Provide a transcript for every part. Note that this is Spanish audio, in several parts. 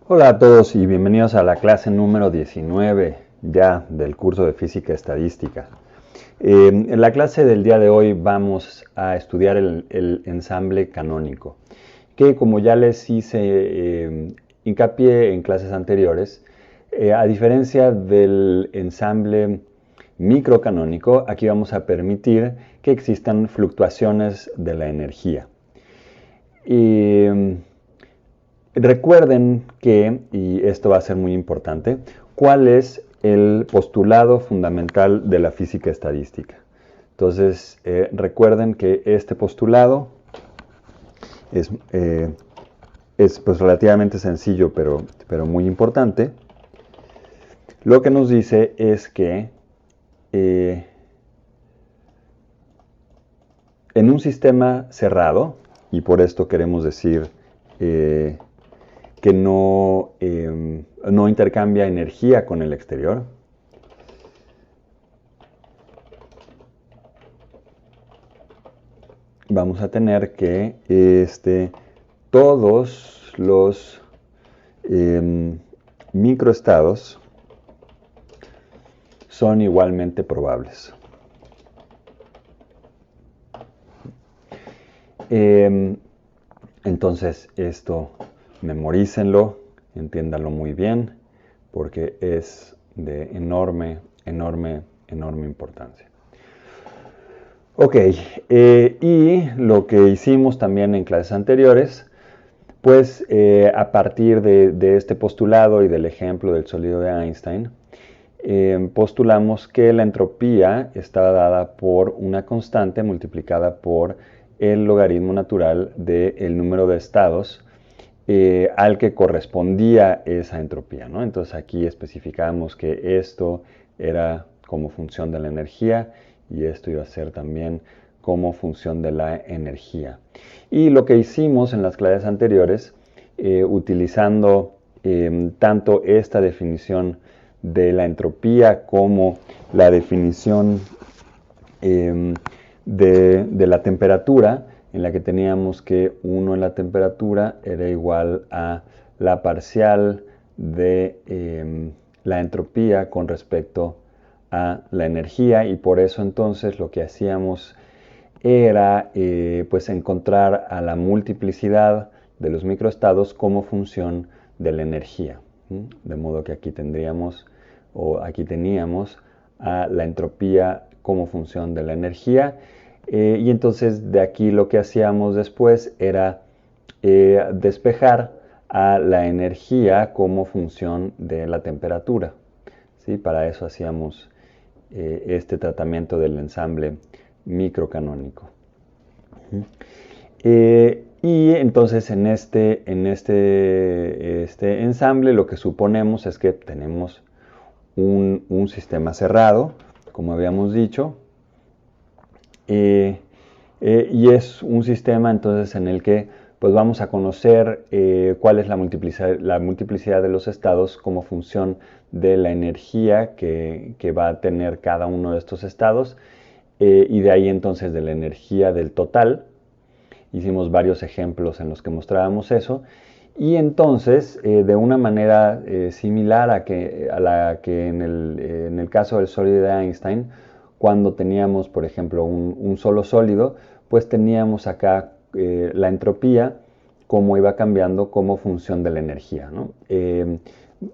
Hola a todos y bienvenidos a la clase número 19 ya del curso de Física Estadística. En la clase del día de hoy vamos a estudiar el ensamble canónico, que como ya les hice hincapié en clases anteriores, a diferencia del ensamble microcanónico, aquí vamos a permitir que existan fluctuaciones de la energía. Recuerden que, y esto va a ser muy importante, cuál es el postulado fundamental de la física estadística. Entonces, recuerden que este postulado es pues, relativamente sencillo, pero muy importante. Lo que nos dice es que en un sistema cerrado, y por esto queremos decir que no intercambia energía con el exterior, vamos a tener que todos los microestados son igualmente probables. Entonces esto memorícenlo, entiéndanlo muy bien, porque es de enorme importancia. Ok, y lo que hicimos también en clases anteriores, pues a partir de este postulado y del ejemplo del sólido de Einstein, postulamos que la entropía estaba dada por una constante multiplicada por el logaritmo natural del número de estados al que correspondía esa entropía, ¿no? Entonces aquí especificamos que esto era como función de la energía y esto iba a ser también como función de la energía. Y lo que hicimos en las clases anteriores, utilizando tanto esta definición de la entropía como la definición de la temperatura, en la que teníamos que 1 en la temperatura era igual a la parcial de la entropía con respecto a la energía, y por eso entonces lo que hacíamos era pues encontrar a la multiplicidad de los microestados como función de la energía. De modo que aquí tendríamos, o aquí teníamos, a la entropía como función de la energía. Y entonces de aquí lo que hacíamos después era despejar a la energía como función de la temperatura. ¿Sí? Para eso hacíamos este tratamiento del ensamble microcanónico. Y entonces en este ensamble lo que suponemos es que tenemos un sistema cerrado, como habíamos dicho, y es un sistema entonces en el que pues vamos a conocer cuál es la multiplicidad de los estados como función de la energía que va a tener cada uno de estos estados, y de ahí entonces de la energía del total. Hicimos varios ejemplos en los que mostrábamos eso. Y entonces, de una manera similar a la que en el caso del sólido de Einstein, cuando teníamos, por ejemplo, un solo sólido, pues teníamos acá la entropía, cómo iba cambiando como función de la energía, ¿no?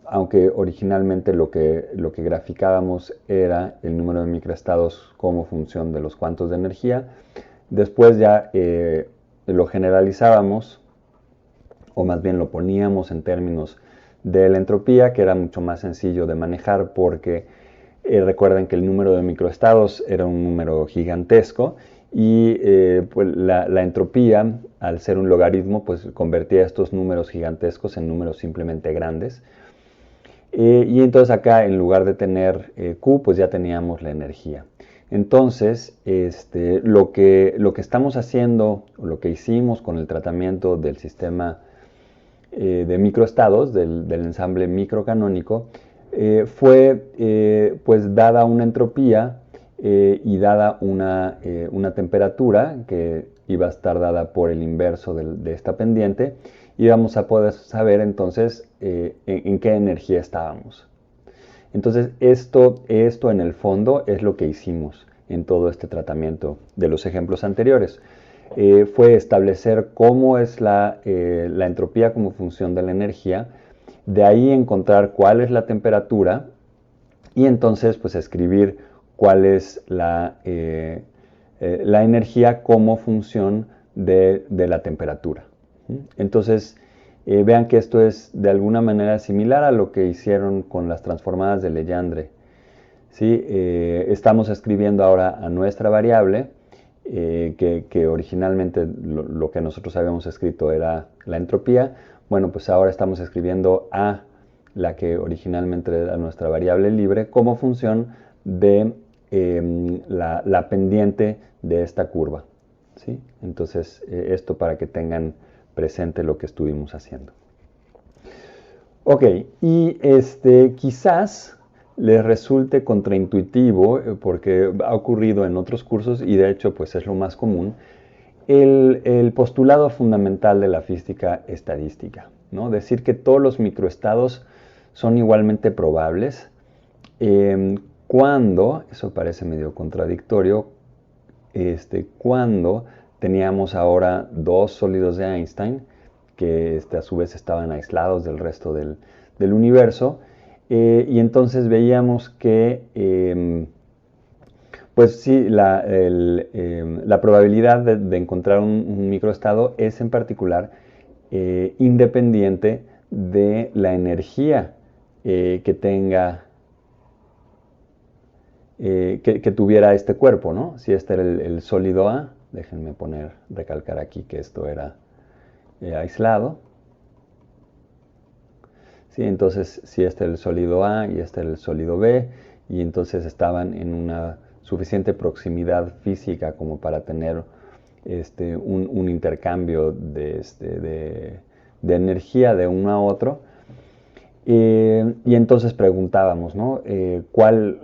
Aunque originalmente lo que graficábamos era el número de microestados como función de los cuantos de energía, después ya lo generalizábamos, o más bien lo poníamos en términos de la entropía, que era mucho más sencillo de manejar porque recuerden que el número de microestados era un número gigantesco y pues la entropía, al ser un logaritmo, pues convertía estos números gigantescos en números simplemente grandes. Y entonces acá, en lugar de tener Q, pues ya teníamos la energía. Entonces, lo que estamos haciendo, o lo que hicimos con el tratamiento del sistema de microestados, del ensamble microcanónico, fue, pues dada una entropía y dada una temperatura que iba a estar dada por el inverso de esta pendiente, y vamos a poder saber entonces en qué energía estábamos. Entonces esto en el fondo es lo que hicimos en todo este tratamiento de los ejemplos anteriores. Fue establecer cómo es la entropía como función de la energía, de ahí encontrar cuál es la temperatura y entonces pues escribir cuál es la energía como función de la temperatura. Entonces vean que esto es de alguna manera similar a lo que hicieron con las transformadas de Legendre. ¿Sí? Estamos escribiendo ahora a nuestra variable, que originalmente lo que nosotros habíamos escrito era la entropía. Bueno, pues ahora estamos escribiendo a la que originalmente era nuestra variable libre como función de la pendiente de esta curva. ¿Sí? Entonces, esto para que tengan presente lo que estuvimos haciendo. Ok, y quizás les resulte contraintuitivo, porque ha ocurrido en otros cursos y de hecho pues es lo más común, el postulado fundamental de la física estadística, ¿no? Decir que todos los microestados son igualmente probables, cuando, eso parece medio contradictorio, cuando teníamos ahora dos sólidos de Einstein, que a su vez estaban aislados del resto del universo, y entonces veíamos que, pues sí, la probabilidad de encontrar un microestado es en particular independiente de la energía que tenga, que tuviera este cuerpo, ¿no? Si este era el sólido A, déjenme recalcar aquí que esto era aislado. ¿Sí? Entonces, si este era el sólido A y este era el sólido B, y entonces estaban en una suficiente proximidad física como para tener un intercambio de energía de uno a otro. Y entonces preguntábamos, ¿no? ¿Cuál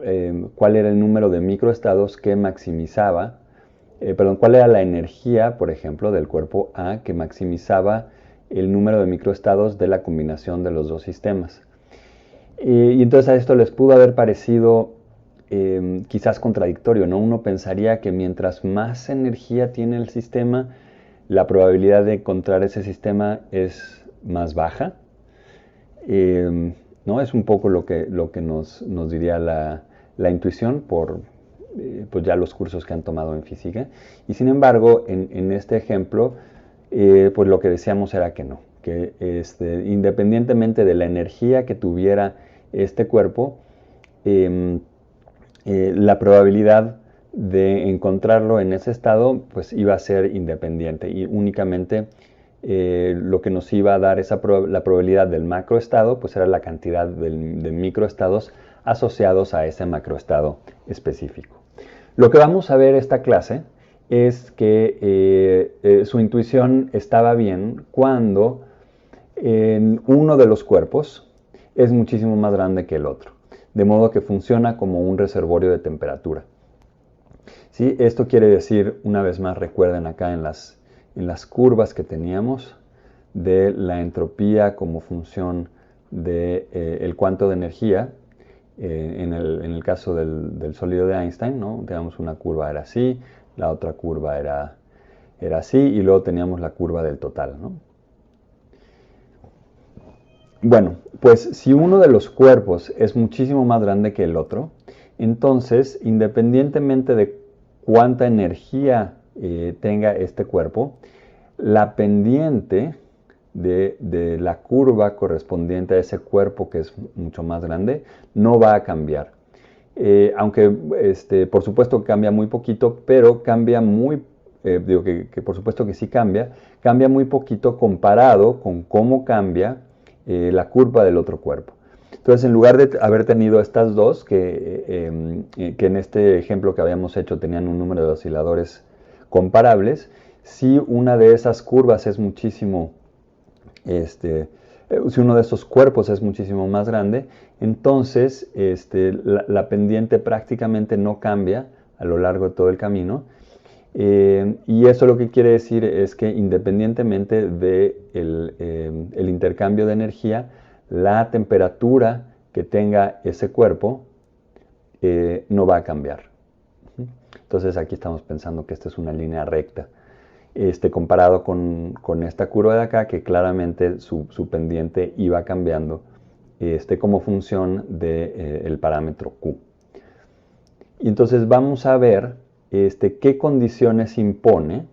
era el número de microestados que maximizaba, cuál era la energía, por ejemplo, del cuerpo A que maximizaba el número de microestados de la combinación de los dos sistemas? Y entonces a esto les pudo haber parecido quizás contradictorio, ¿no? Uno pensaría que mientras más energía tiene el sistema, la probabilidad de encontrar ese sistema es más baja. ¿No? Es un poco lo que nos diría la intuición por pues ya los cursos que han tomado en física. Y sin embargo, en este ejemplo, pues lo que decíamos era que no, que independientemente de la energía que tuviera este cuerpo, la probabilidad de encontrarlo en ese estado pues iba a ser independiente y únicamente lo que nos iba a dar la probabilidad del macroestado pues era la cantidad de microestados asociados a ese macroestado específico. Lo que vamos a ver esta clase es que su intuición estaba bien cuando uno de los cuerpos es muchísimo más grande que el otro, de modo que funciona como un reservorio de temperatura. ¿Sí? Esto quiere decir, una vez más, recuerden acá en las curvas que teníamos de la entropía como función del cuanto de energía, en el caso del sólido de Einstein, ¿no? Teníamos una curva era así, la otra curva era así, y luego teníamos la curva del total, ¿no? Bueno, pues si uno de los cuerpos es muchísimo más grande que el otro, entonces, independientemente de cuánta energía tenga este cuerpo, la pendiente de la curva correspondiente a ese cuerpo que es mucho más grande no va a cambiar. Aunque por supuesto cambia muy poquito, pero cambia muy, digo que por supuesto que sí cambia muy poquito comparado con cómo cambia la curva del otro cuerpo. Entonces, en lugar de haber tenido estas dos, que en este ejemplo que habíamos hecho tenían un número de osciladores comparables, si una de esas curvas es muchísimo, si uno de esos cuerpos es muchísimo más grande, entonces la pendiente prácticamente no cambia a lo largo de todo el camino. Y eso lo que quiere decir es que independientemente del el intercambio de energía, la temperatura que tenga ese cuerpo no va a cambiar. Entonces aquí estamos pensando que esta es una línea recta. Comparado con esta curva de acá, que claramente su pendiente iba cambiando como función del parámetro Q. Y entonces vamos a ver qué condiciones impone,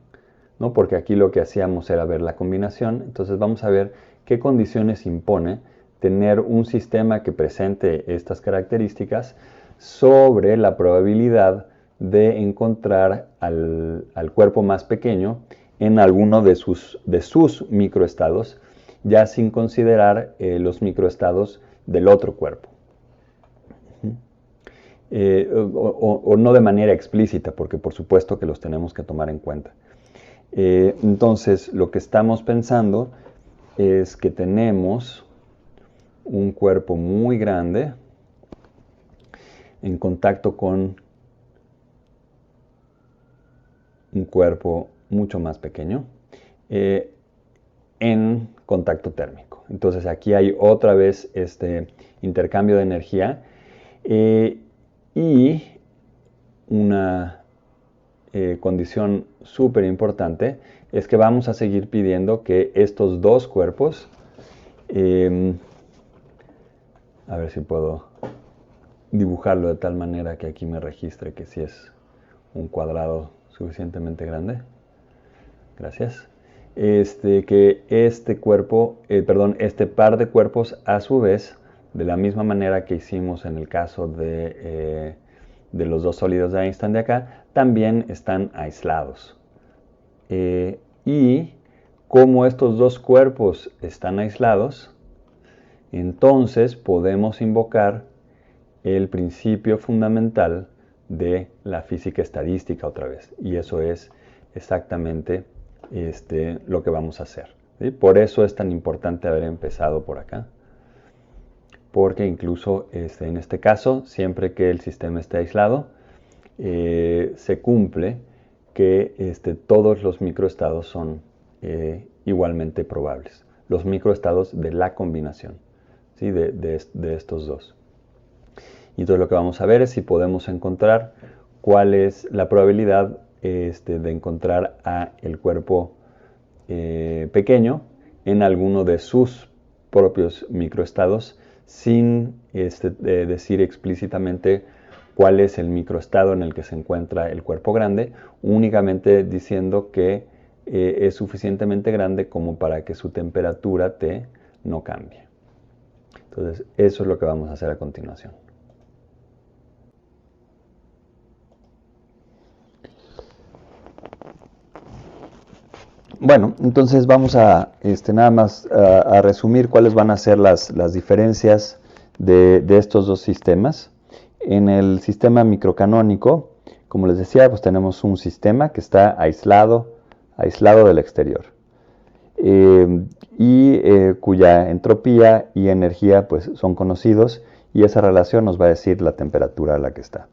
¿no? Porque aquí lo que hacíamos era ver la combinación. Entonces vamos a ver qué condiciones impone tener un sistema que presente estas características sobre la probabilidad de encontrar al cuerpo más pequeño en alguno de sus microestados, ya sin considerar los microestados del otro cuerpo. O no de manera explícita, porque por supuesto que los tenemos que tomar en cuenta. Entonces, lo que estamos pensando es que tenemos un cuerpo muy grande en contacto con un cuerpo mucho más pequeño en contacto térmico. Entonces aquí hay otra vez este intercambio de energía y una condición súper importante es que vamos a seguir pidiendo que estos dos cuerpos, a ver si puedo dibujarlo de tal manera que aquí me registre que sí es un cuadrado suficientemente grande. Gracias. Que este cuerpo, este par de cuerpos, a su vez, de la misma manera que hicimos en el caso de los dos sólidos de Einstein de acá, también están aislados. Y como estos dos cuerpos están aislados, entonces podemos invocar el principio fundamental de la física estadística otra vez. Y eso es exactamente lo que vamos a hacer. ¿Sí? Por eso es tan importante haber empezado por acá. Porque incluso en este caso, siempre que el sistema esté aislado, se cumple que todos los microestados son igualmente probables. Los microestados de la combinación, ¿sí? de estos dos. Y entonces lo que vamos a ver es si podemos encontrar cuál es la probabilidad de encontrar a el cuerpo pequeño en alguno de sus propios microestados sin decir explícitamente cuál es el microestado en el que se encuentra el cuerpo grande, únicamente diciendo que es suficientemente grande como para que su temperatura T no cambie. Entonces, eso es lo que vamos a hacer a continuación. Bueno, entonces vamos a nada más a resumir cuáles van a ser las diferencias de estos dos sistemas. En el sistema microcanónico, como les decía, pues tenemos un sistema que está aislado del exterior cuya entropía y energía pues son conocidos y esa relación nos va a decir la temperatura a la que está.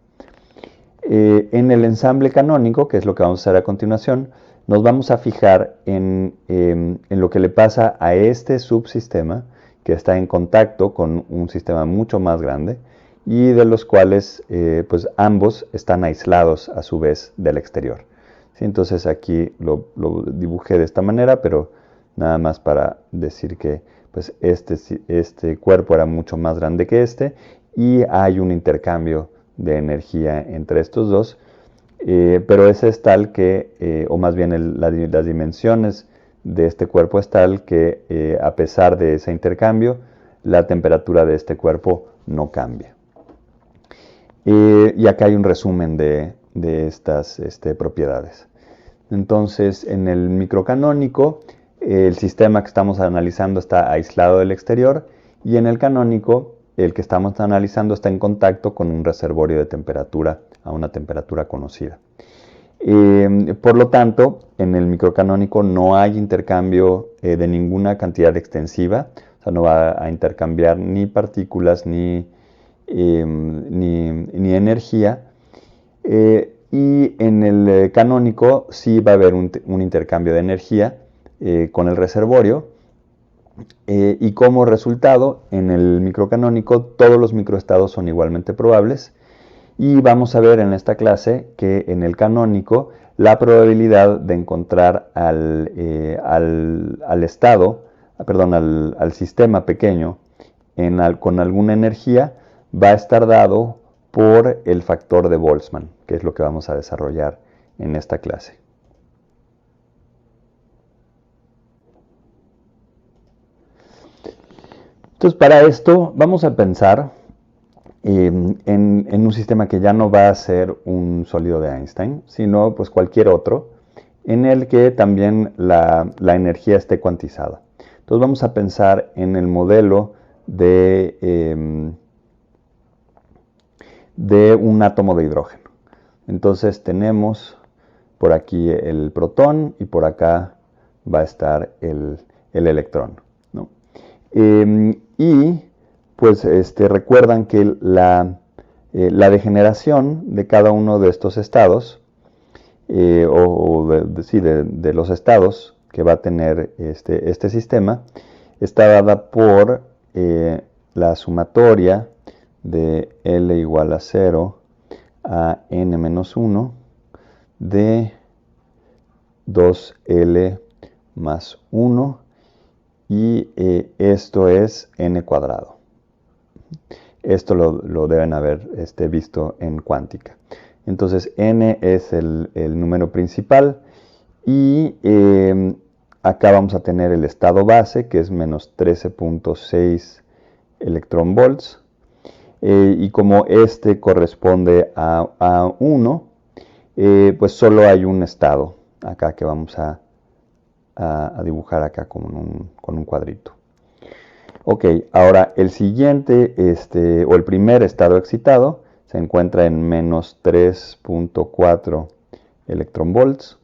En el ensamble canónico, que es lo que vamos a hacer a continuación, nos vamos a fijar en lo que le pasa a este subsistema que está en contacto con un sistema mucho más grande y de los cuales pues ambos están aislados a su vez del exterior. ¿Sí? Entonces aquí lo dibujé de esta manera, pero nada más para decir que pues este cuerpo era mucho más grande que este y hay un intercambio de energía entre estos dos, pero ese es tal que, o más bien las dimensiones de este cuerpo es tal que a pesar de ese intercambio, la temperatura de este cuerpo no cambia. Y acá hay un resumen de estas propiedades. Entonces, en el microcanónico, el sistema que estamos analizando está aislado del exterior y en el canónico, el que estamos analizando está en contacto con un reservorio de temperatura a una temperatura conocida. Por lo tanto, en el microcanónico no hay intercambio de ninguna cantidad extensiva, o sea, no va a intercambiar ni partículas ni energía. Y en el canónico sí va a haber un intercambio de energía con el reservorio. Y como resultado, en el microcanónico todos los microestados son igualmente probables. Y vamos a ver en esta clase que en el canónico la probabilidad de encontrar al sistema pequeño con alguna energía va a estar dado por el factor de Boltzmann, que es lo que vamos a desarrollar en esta clase. Entonces, para esto vamos a pensar en un sistema que ya no va a ser un sólido de Einstein, sino pues cualquier otro, en el que también la energía esté cuantizada. Entonces vamos a pensar en el modelo de un átomo de hidrógeno. Entonces tenemos por aquí el protón y por acá va a estar el electrón, ¿no? Y pues recuerdan que la degeneración de cada uno de estos estados, de los estados que va a tener este sistema, está dada por la sumatoria de L igual a 0 a n menos 1 de 2L más 1 y esto es n cuadrado. Esto lo deben haber visto en cuántica. Entonces n es el número principal y acá vamos a tener el estado base, que es menos 13.6 electronvolts. Y como este corresponde a 1, pues solo hay un estado acá que vamos a dibujar acá con un cuadrito. Ok, ahora el siguiente, o el primer estado excitado, se encuentra en menos 3.4 electronvolts.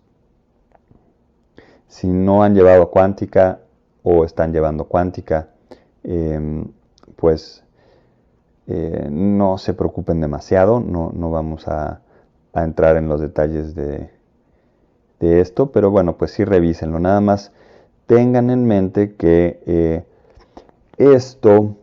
Si no han llevado cuántica o están llevando cuántica, pues no se preocupen demasiado, no vamos a entrar en los detalles de esto, pero bueno, pues sí revísenlo. Nada más tengan en mente que esto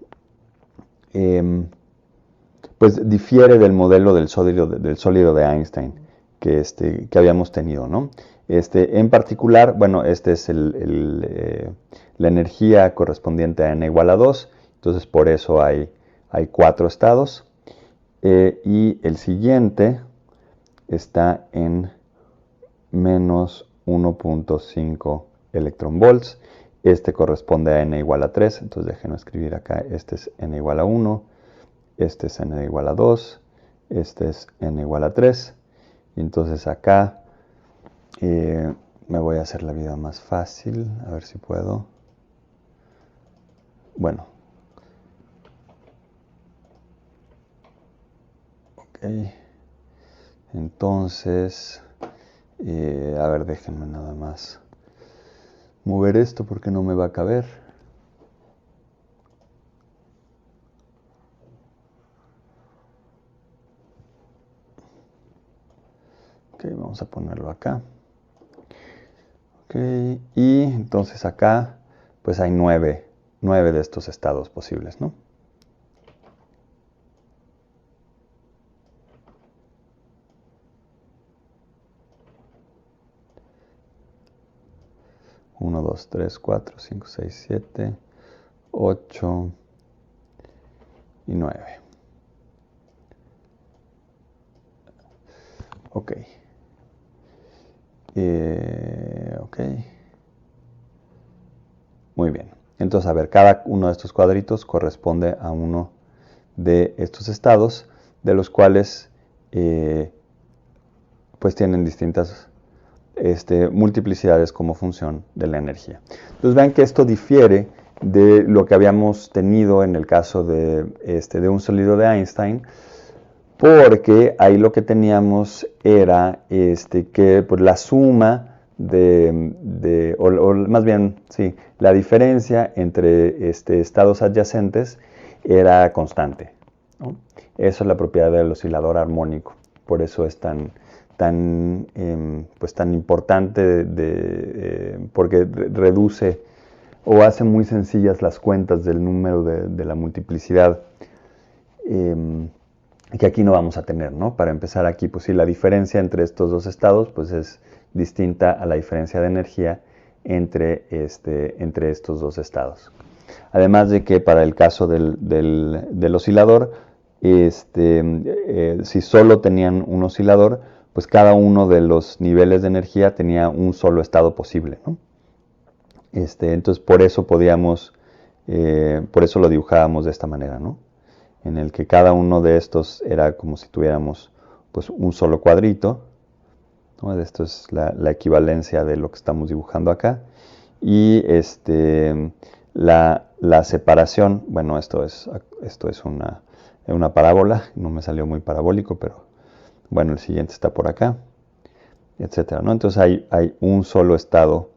pues difiere del modelo del sólido de Einstein que habíamos tenido, ¿no? En particular, bueno, es la energía correspondiente a n igual a 2, entonces por eso hay 4 estados. Y el siguiente está en menos 1.5 electronvolts. Este corresponde a n igual a 3, entonces déjenme escribir acá, este es n igual a 1, este es n igual a 2, este es n igual a 3, y entonces acá me voy a hacer la vida más fácil, a ver si puedo. Bueno. Ok. Entonces, a ver, déjenme nada más mover esto porque no me va a caber. Ok, vamos a ponerlo acá. Ok, y entonces acá pues hay 9 de estos estados posibles, ¿no? Uno, 2, 3, 4, 5, 6, 7, 8 y 9. Ok. Ok. Muy bien. Entonces, a ver, cada uno de estos cuadritos corresponde a uno de estos estados, de los cuales pues tienen distintas multiplicidades como función de la energía. Entonces vean que esto difiere de lo que habíamos tenido en el caso de un sólido de Einstein, porque ahí lo que teníamos era que pues, la suma o más bien, sí, la diferencia entre estados adyacentes era constante, ¿no? Eso es la propiedad del oscilador armónico, por eso es tan pues tan importante porque reduce o hace muy sencillas las cuentas del número de la multiplicidad, que aquí no vamos a tener, ¿no? Para empezar aquí, pues sí, la diferencia entre estos dos estados pues es distinta a la diferencia de energía entre estos dos estados. Además de que para el caso del oscilador, si solo tenían un oscilador, pues cada uno de los niveles de energía tenía un solo estado posible, ¿no? Entonces por eso por eso lo dibujábamos de esta manera, ¿no? En el que cada uno de estos era como si tuviéramos pues un solo cuadrito, ¿no? Esto es la equivalencia de lo que estamos dibujando acá. Y la separación, bueno, esto es una parábola, no me salió muy parabólico, pero bueno, el siguiente está por acá, etcétera, ¿no? Entonces hay un solo estado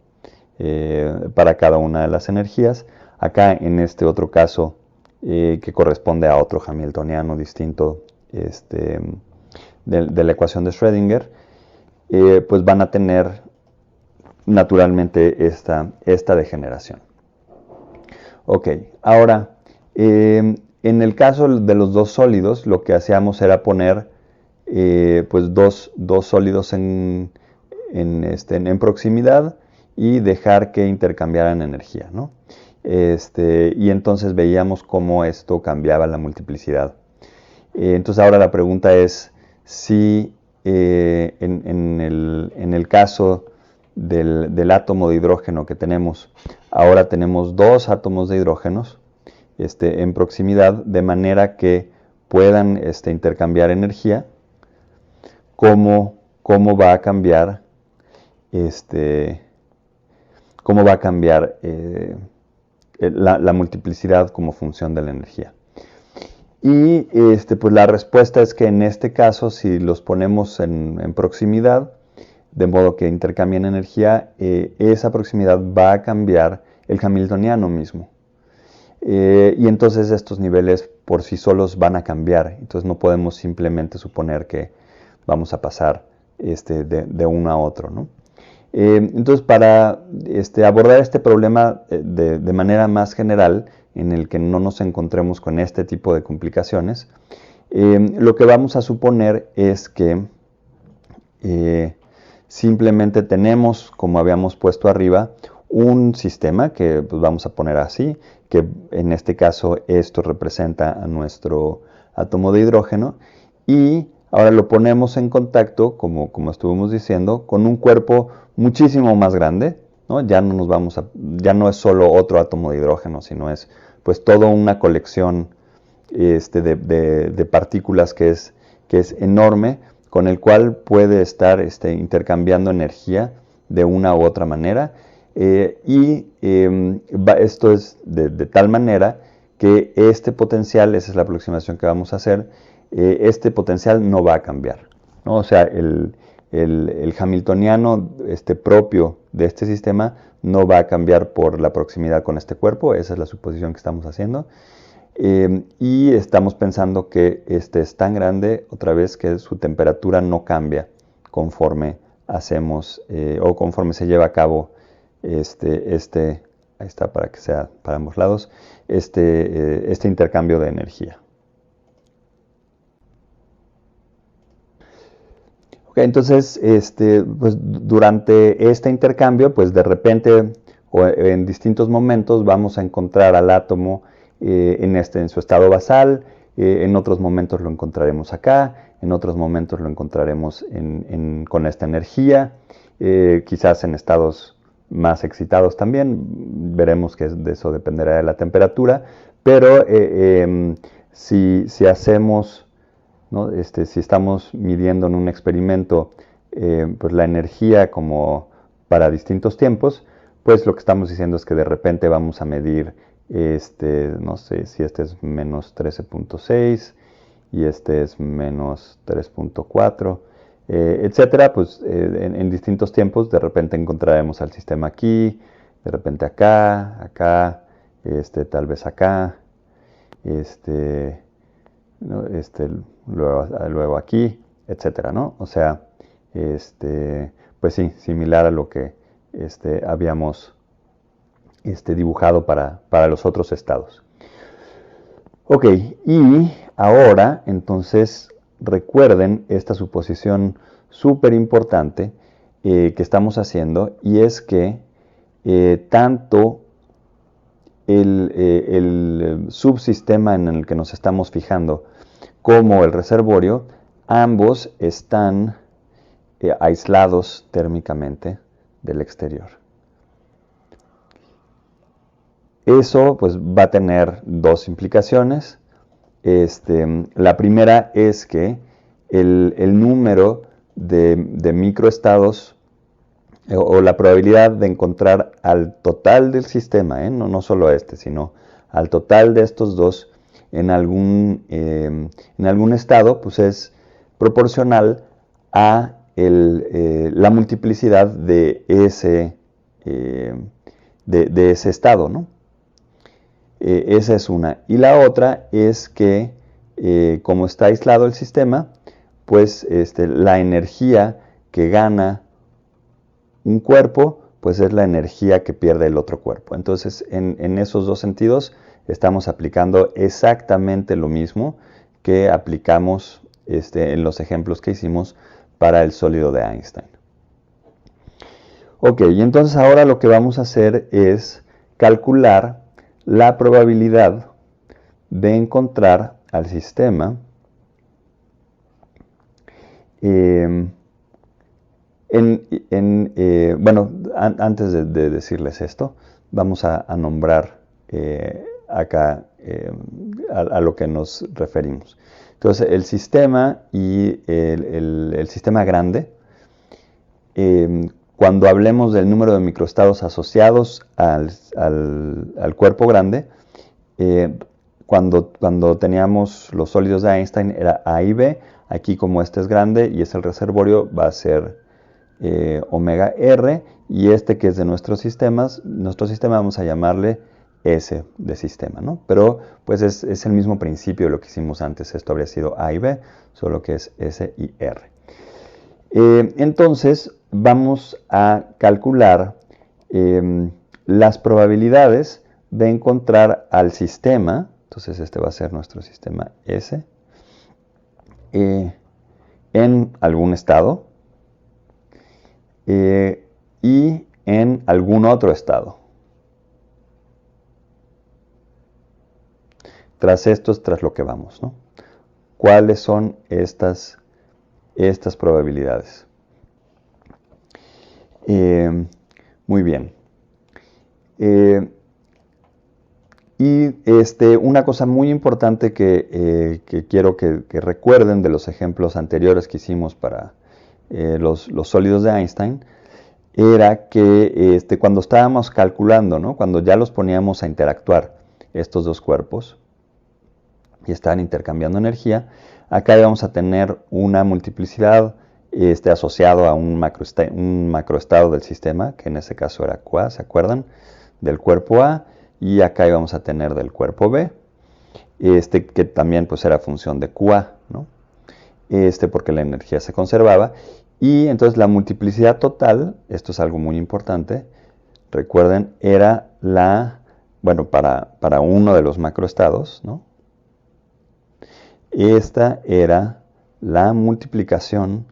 para cada una de las energías. Acá en este otro caso, que corresponde a otro hamiltoniano distinto de la ecuación de Schrödinger, pues van a tener naturalmente esta degeneración. Ok, ahora, en el caso de los dos sólidos, lo que hacíamos era poner pues dos sólidos en proximidad y dejar que intercambiaran energía, ¿no? Y entonces veíamos cómo esto cambiaba la multiplicidad. Entonces ahora la pregunta es si en el caso del átomo de hidrógeno que tenemos, ahora tenemos dos átomos de hidrógenos en proximidad, de manera que puedan intercambiar energía. ¿Cómo va a cambiar la multiplicidad como función de la energía? Y pues la respuesta es que en este caso, si los ponemos en proximidad, de modo que intercambien energía, esa proximidad va a cambiar el hamiltoniano mismo. Y entonces estos niveles por sí solos van a cambiar. Entonces no podemos simplemente suponer que vamos a pasar de uno a otro, ¿no? Entonces, para abordar este problema de manera más general, en el que no nos encontremos con este tipo de complicaciones, lo que vamos a suponer es que simplemente tenemos, como habíamos puesto arriba, un sistema que pues, vamos a poner así, que en este caso esto representa a nuestro átomo de hidrógeno, y ahora lo ponemos en contacto, como estuvimos diciendo, con un cuerpo muchísimo más grande, ¿no? Ya no es solo otro átomo de hidrógeno, sino es pues toda una colección de partículas que es enorme, con el cual puede estar intercambiando energía de una u otra manera. Esto es de tal manera que este potencial, esa es la aproximación que vamos a hacer, este potencial no va a cambiar, ¿no? O sea, el hamiltoniano propio de este sistema no va a cambiar por la proximidad con este cuerpo, esa es la suposición que estamos haciendo. Y estamos pensando que este es tan grande, otra vez, que su temperatura no cambia conforme hacemos o conforme se lleva a cabo ahí está para que sea para ambos lados, este intercambio de energía. Okay, entonces, pues durante este intercambio, pues de repente o en distintos momentos vamos a encontrar al átomo en su estado basal, en otros momentos lo encontraremos acá, en otros momentos lo encontraremos con esta energía, quizás en estados más excitados también, veremos que de eso dependerá de la temperatura, pero si hacemos, ¿no? Si estamos midiendo en un experimento pues la energía como para distintos tiempos, pues lo que estamos diciendo es que de repente vamos a medir, no sé si este es menos 13.6 y este es menos 3.4, etcétera, pues en distintos tiempos de repente encontraremos al sistema aquí, de repente acá, tal vez acá, ¿no? Luego aquí, etcétera, ¿no? O sea, pues sí, similar a lo que habíamos dibujado para los otros estados. Ok, y ahora entonces recuerden esta suposición súper importante que estamos haciendo, y es que tanto el subsistema en el que nos estamos fijando como el reservorio, ambos están aislados térmicamente del exterior. Eso pues va a tener dos implicaciones. La primera es que el número de microestados o la probabilidad de encontrar al total del sistema, no solo a sino al total de estos dos en algún estado, pues es proporcional a la multiplicidad de ese estado, ¿no? Esa es una. Y la otra es que, como está aislado el sistema, pues la energía que gana un cuerpo, pues es la energía que pierde el otro cuerpo. Entonces, en esos dos sentidos, estamos aplicando exactamente lo mismo que aplicamos en los ejemplos que hicimos para el sólido de Einstein. Ok, y entonces ahora lo que vamos a hacer es calcular la probabilidad de encontrar al sistema bueno, antes de decirles esto, vamos a nombrar acá a lo que nos referimos. Entonces, el sistema y el sistema grande, cuando hablemos del número de microestados asociados al cuerpo grande, cuando teníamos los sólidos de Einstein era A y B. Aquí, como este es grande y es el reservorio, va a ser omega R, y que es de nuestro sistema vamos a llamarle S de sistema, ¿no? Pero pues es el mismo principio de lo que hicimos antes. Esto habría sido A y B, solo que es S y R. Entonces vamos a calcular las probabilidades de encontrar al sistema. Entonces este va a ser nuestro sistema S en algún estado y en algún otro estado. Tras esto es tras lo que vamos, ¿no? ¿Cuáles son estas probabilidades? Muy bien. Y una cosa muy importante que quiero que recuerden de los ejemplos anteriores que hicimos para los sólidos de Einstein, era que cuando estábamos calculando, ¿no? Cuando ya los poníamos a interactuar estos dos cuerpos y estaban intercambiando energía, acá íbamos a tener una multiplicidad asociado a un macroestado del sistema, que en ese caso era QA, ¿se acuerdan? Del cuerpo A, y acá íbamos a tener del cuerpo B, que también pues era función de QA, ¿no? Porque la energía se conservaba. Y entonces la multiplicidad total, esto es algo muy importante, recuerden, era para uno de los macroestados, ¿no? Esta era la multiplicación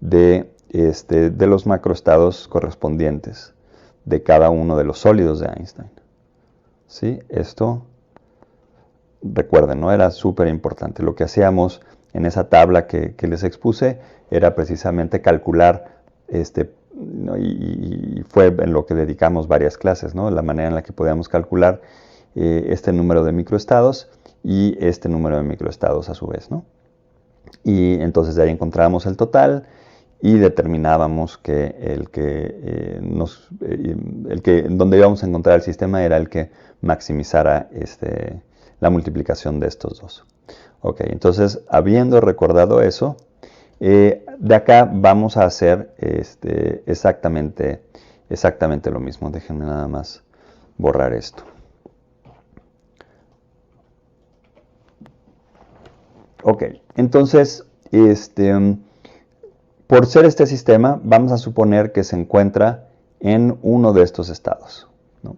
de los macroestados correspondientes de cada uno de los sólidos de Einstein. ¿Sí? Esto, recuerden, ¿no? Era súper importante. Lo que hacíamos en esa tabla que les expuse era precisamente calcular, ¿no? y fue en lo que dedicamos varias clases, ¿no? La manera en la que podíamos calcular este número de microestados y este número de microestados a su vez, ¿no? Y entonces de ahí encontrábamos el total y determinábamos que donde íbamos a encontrar el sistema era el que maximizara la multiplicación de estos dos. Ok, entonces, habiendo recordado eso, de acá vamos a hacer exactamente lo mismo. Déjenme nada más borrar esto. Ok, entonces, por ser este sistema, vamos a suponer que se encuentra en uno de estos estados, ¿no?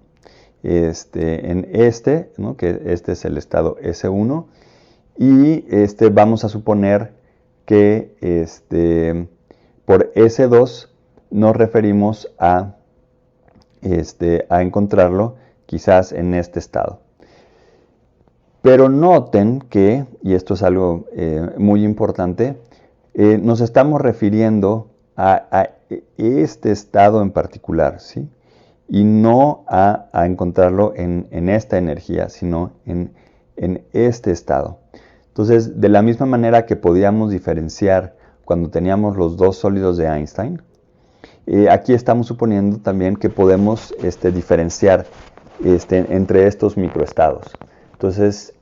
¿no? Que este es el estado S1, y vamos a suponer que por S2 nos referimos a encontrarlo quizás en este estado. Pero noten que, y esto es algo muy importante, nos estamos refiriendo a este estado en particular, ¿sí? Y no a encontrarlo en esta energía, sino en este estado. Entonces, de la misma manera que podíamos diferenciar cuando teníamos los dos sólidos de Einstein, aquí estamos suponiendo también que podemos diferenciar entre estos microestados. Entonces,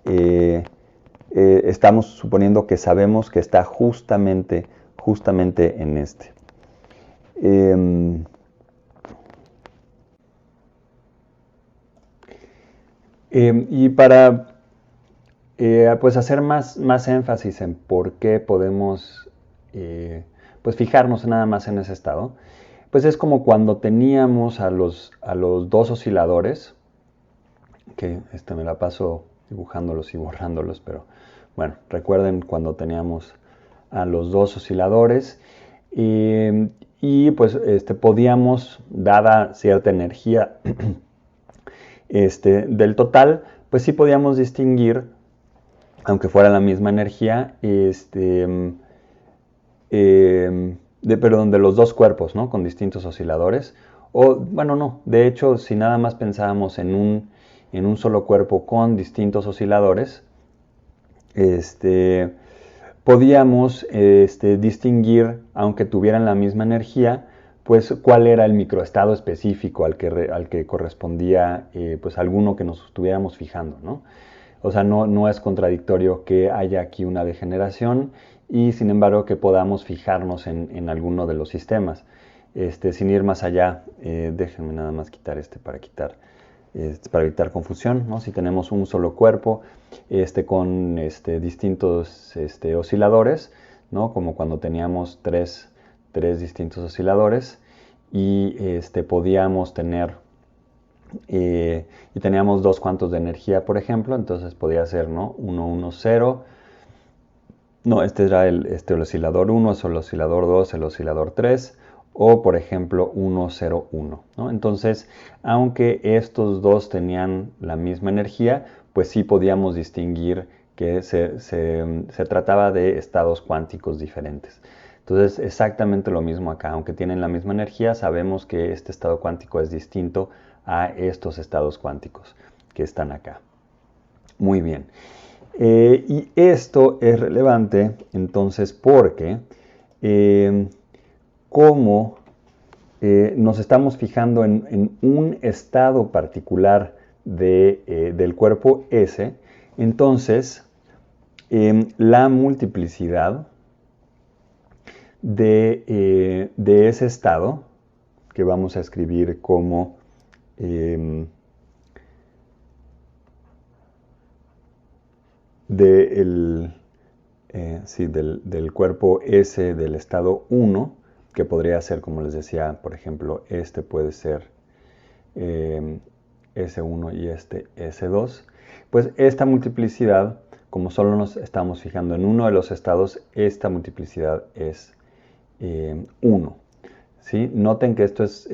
estamos suponiendo que sabemos que está justamente en este. Y para pues hacer más énfasis en por qué podemos pues fijarnos nada más en ese estado, pues es como cuando teníamos a los dos osciladores, que me la paso dibujándolos y borrándolos, pero bueno, recuerden cuando teníamos a los dos osciladores y pues podíamos, dada cierta energía del total, pues sí podíamos distinguir, aunque fuera la misma energía, de los dos cuerpos, ¿no? Con distintos osciladores. O, bueno, no, de hecho, si nada más pensábamos en un solo cuerpo con distintos osciladores, podíamos distinguir, aunque tuvieran la misma energía, pues cuál era el microestado específico al que correspondía pues alguno que nos estuviéramos fijando, ¿no? O sea, no es contradictorio que haya aquí una degeneración y sin embargo que podamos fijarnos en alguno de los sistemas. Sin ir más allá, déjenme nada más quitar para evitar confusión, ¿no? Si tenemos un solo cuerpo con distintos osciladores, ¿no? Como cuando teníamos tres distintos osciladores y podíamos tener y teníamos dos cuantos de energía, por ejemplo, entonces podía ser, ¿no? 1, 1, 0. No, este era el oscilador 1, es el oscilador 2, el oscilador 3, o por ejemplo 1, 0, 1, ¿no? Entonces, aunque estos dos tenían la misma energía, pues sí podíamos distinguir que se trataba de estados cuánticos diferentes. Entonces, exactamente lo mismo acá, aunque tienen la misma energía, sabemos que este estado cuántico es distinto a estos estados cuánticos que están acá. Muy bien. Y esto es relevante entonces porque como nos estamos fijando en un estado particular del cuerpo S, entonces la multiplicidad de ese estado, que vamos a escribir como del cuerpo S del estado 1, que podría ser, como les decía, por ejemplo, puede ser S1 y S2, pues esta multiplicidad, como solo nos estamos fijando en uno de los estados, esta multiplicidad es 1. ¿Sí? Noten que esto es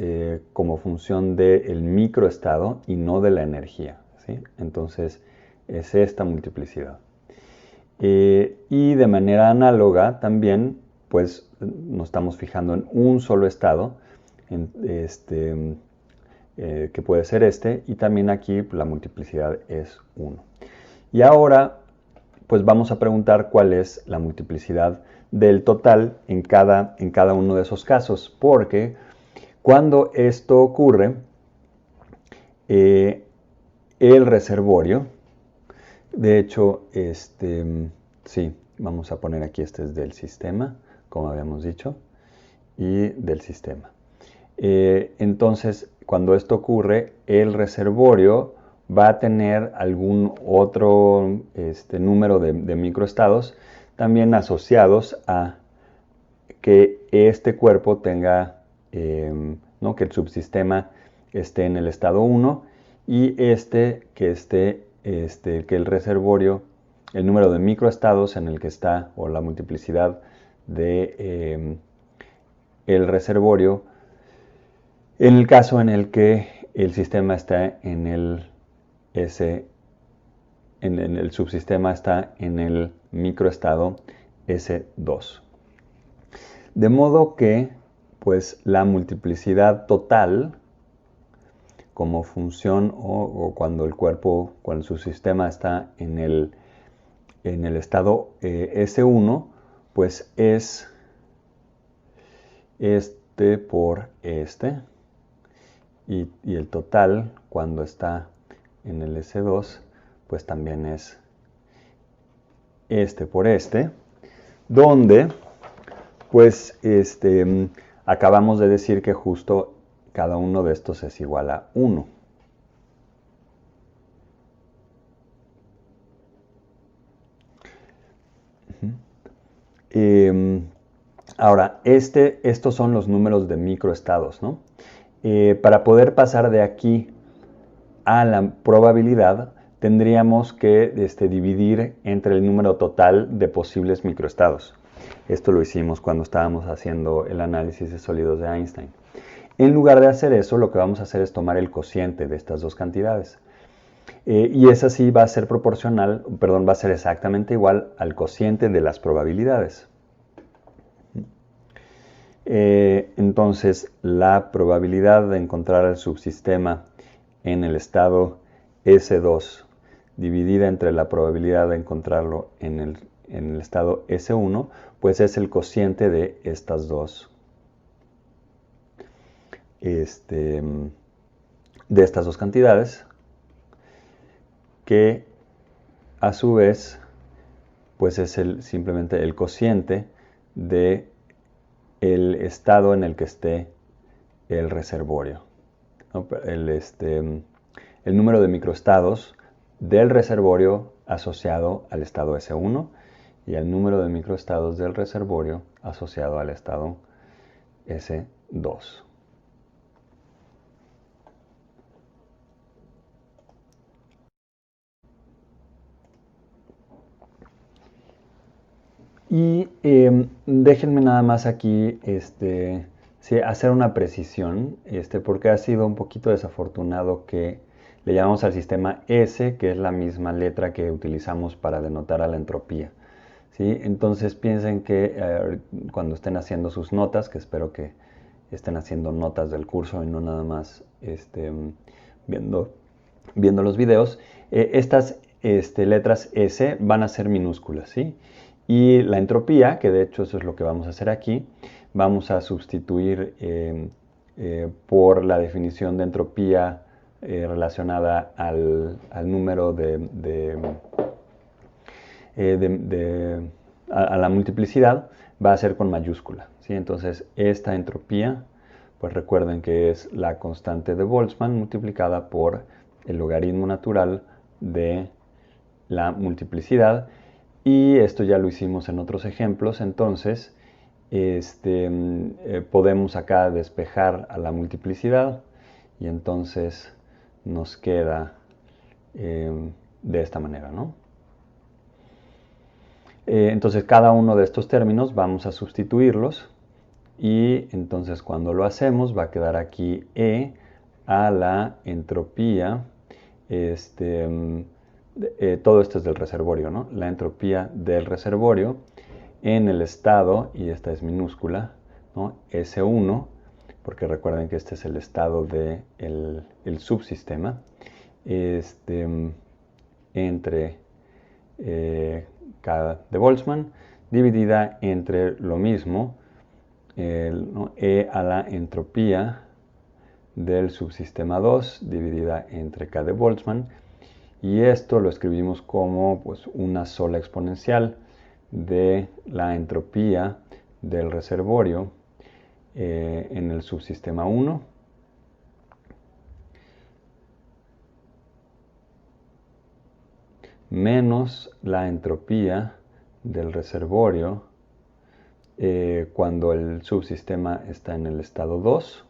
como función del microestado y no de la energía, ¿sí? Entonces es esta multiplicidad. Y de manera análoga también, pues nos estamos fijando en un solo estado, que puede ser y también aquí la multiplicidad es 1. Y ahora, pues vamos a preguntar cuál es la multiplicidad del total en cada uno de esos casos, porque cuando esto ocurre, el reservorio, de hecho, sí, vamos a poner aquí es del sistema, como habíamos dicho, y del sistema. Entonces, cuando esto ocurre, el reservorio va a tener algún otro número de microestados también asociados a que este cuerpo tenga, ¿no? Que el subsistema esté en el estado 1 y que el reservorio, el número de microestados en el que está, o la multiplicidad de el reservorio, en el caso en el que el sistema está en el el subsistema está en el microestado S2. De modo que, pues, la multiplicidad total, como función o cuando cuando su sistema está en el estado S1, pues es este por este, y el total cuando está en el S2, pues también es este por este, donde pues acabamos de decir que justo cada uno de estos es igual a 1. Ahora, estos son los números de microestados, ¿no? Para poder pasar de aquí a la probabilidad, tendríamos que dividir entre el número total de posibles microestados. Esto lo hicimos cuando estábamos haciendo el análisis de sólidos de Einstein. En lugar de hacer eso, lo que vamos a hacer es tomar el cociente de estas dos cantidades. Y esa sí va a ser proporcional, perdón, va a ser exactamente igual al cociente de las probabilidades. Entonces, la probabilidad de encontrar el subsistema en el estado S2 dividida entre la probabilidad de encontrarlo en el estado S1, pues es el cociente de estas dos cantidades, que a su vez pues es simplemente el cociente de el estado en el que esté el reservorio, ¿no? El número de microestados del reservorio asociado al estado S1 y el número de microestados del reservorio asociado al estado S2. Y déjenme nada más aquí hacer una precisión, porque ha sido un poquito desafortunado que le llamamos al sistema S, que es la misma letra que utilizamos para denotar a la entropía. ¿Sí? Entonces piensen que cuando estén haciendo sus notas, que espero que estén haciendo notas del curso y no nada más viendo los videos, estas letras S van a ser minúsculas, ¿sí? Y la entropía, que de hecho eso es lo que vamos a hacer aquí, vamos a sustituir por la definición de entropía relacionada al número a la multiplicidad, va a ser con mayúscula, ¿sí? Entonces esta entropía, pues recuerden que es la constante de Boltzmann multiplicada por el logaritmo natural de la multiplicidad, y esto ya lo hicimos en otros ejemplos. Entonces podemos acá despejar a la multiplicidad y entonces nos queda de esta manera, ¿no? Entonces cada uno de estos términos vamos a sustituirlos, y entonces cuando lo hacemos va a quedar aquí E a la entropía, todo esto es del reservorio, ¿no? La entropía del reservorio en el estado, y esta es minúscula, ¿no? S1, porque recuerden que este es el estado del el subsistema, entre K de Boltzmann, dividida entre lo mismo, ¿no? E a la entropía del subsistema 2, dividida entre K de Boltzmann, y esto lo escribimos como pues, una sola exponencial de la entropía del reservorio en el subsistema 1 menos la entropía del reservorio cuando el subsistema está en el estado 2,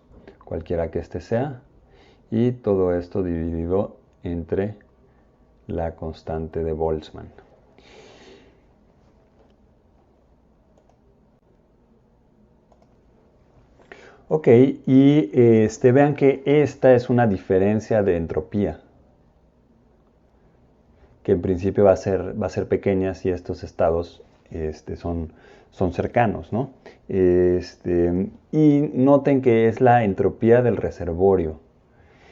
cualquiera que este sea, y todo esto dividido entre la constante de Boltzmann. Ok, y vean que esta es una diferencia de entropía, que en principio va a ser pequeña si estos estados son cercanos, ¿no? Y noten que es la entropía del reservorio.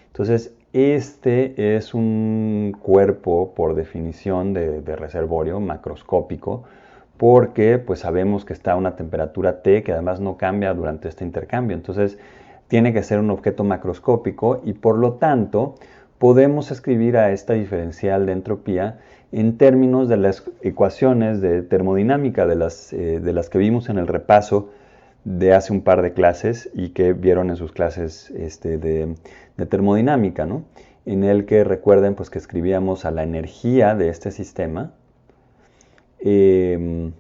Entonces, este es un cuerpo, por definición, de reservorio macroscópico, porque pues sabemos que está a una temperatura T que además no cambia durante este intercambio. Entonces, tiene que ser un objeto macroscópico y por lo tanto podemos escribir a esta diferencial de entropía en términos de las ecuaciones de termodinámica de las que vimos en el repaso de hace un par de clases y que vieron en sus clases de termodinámica, ¿no? En el que recuerden pues, que escribíamos a la energía de este sistema, que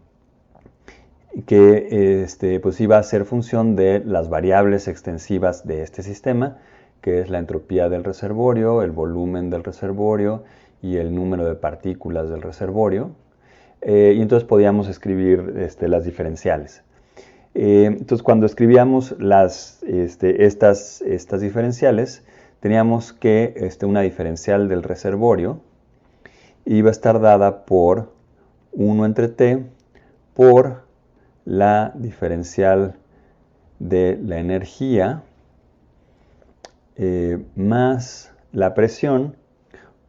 pues iba a ser función de las variables extensivas de este sistema, que es la entropía del reservorio, el volumen del reservorio y el número de partículas del reservorio. Y entonces podíamos escribir las diferenciales. Entonces cuando escribíamos estas diferenciales, teníamos que una diferencial del reservorio iba a estar dada por 1 entre t por la diferencial de la energía más la presión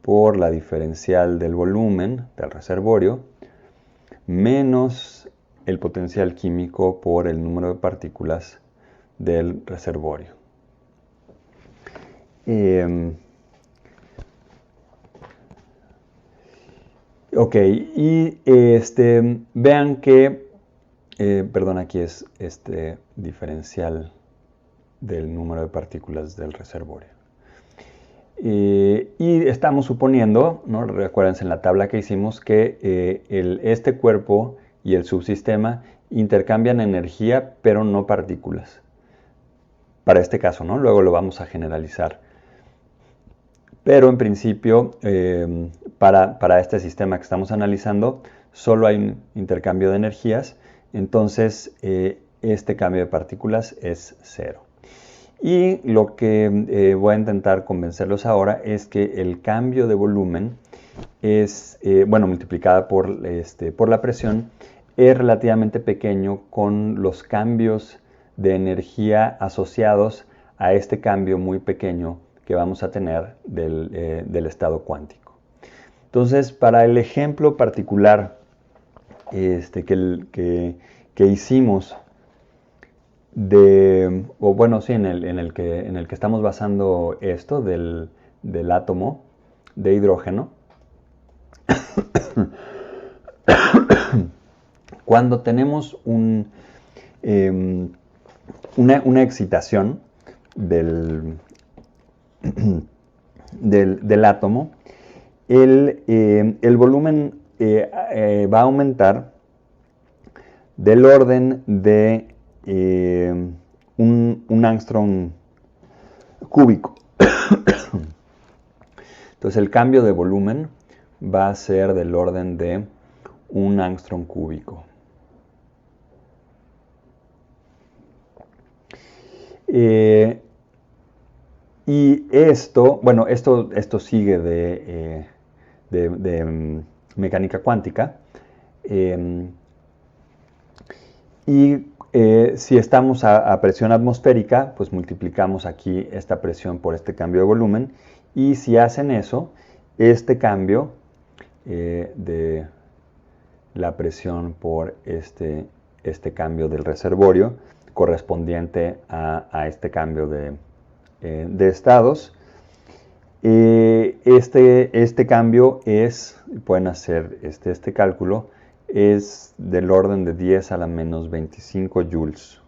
por la diferencial del volumen del reservorio menos el potencial químico por el número de partículas del reservorio. Ok, y vean que, perdón, aquí es este diferencial del número de partículas del reservorio. Y estamos suponiendo, ¿no? Recuérdense en la tabla que hicimos, que este cuerpo y el subsistema intercambian energía, pero no partículas. Para este caso, ¿no? Luego lo vamos a generalizar. Pero en principio, para este sistema que estamos analizando, solo hay un intercambio de energías, entonces este cambio de partículas es 0. Y lo que voy a intentar convencerlos ahora es que el cambio de volumen es, multiplicada por la presión, es relativamente pequeño con los cambios de energía asociados a este cambio muy pequeño que vamos a tener del estado cuántico. Entonces, para el ejemplo particular que hicimos en el que estamos basando esto del átomo de hidrógeno, cuando tenemos una excitación del átomo, el volumen va a aumentar del orden de un ángstrom cúbico. Entonces el cambio de volumen va a ser del orden de un ángstrom cúbico. Y esto sigue de mecánica cuántica. Si estamos a presión atmosférica, pues multiplicamos aquí esta presión por este cambio de volumen. Y si hacen eso, este cambio de la presión por este cambio del reservorio correspondiente a este cambio de estados, este cambio es, pueden hacer este cálculo, es del orden de 10 a la menos 25 joules.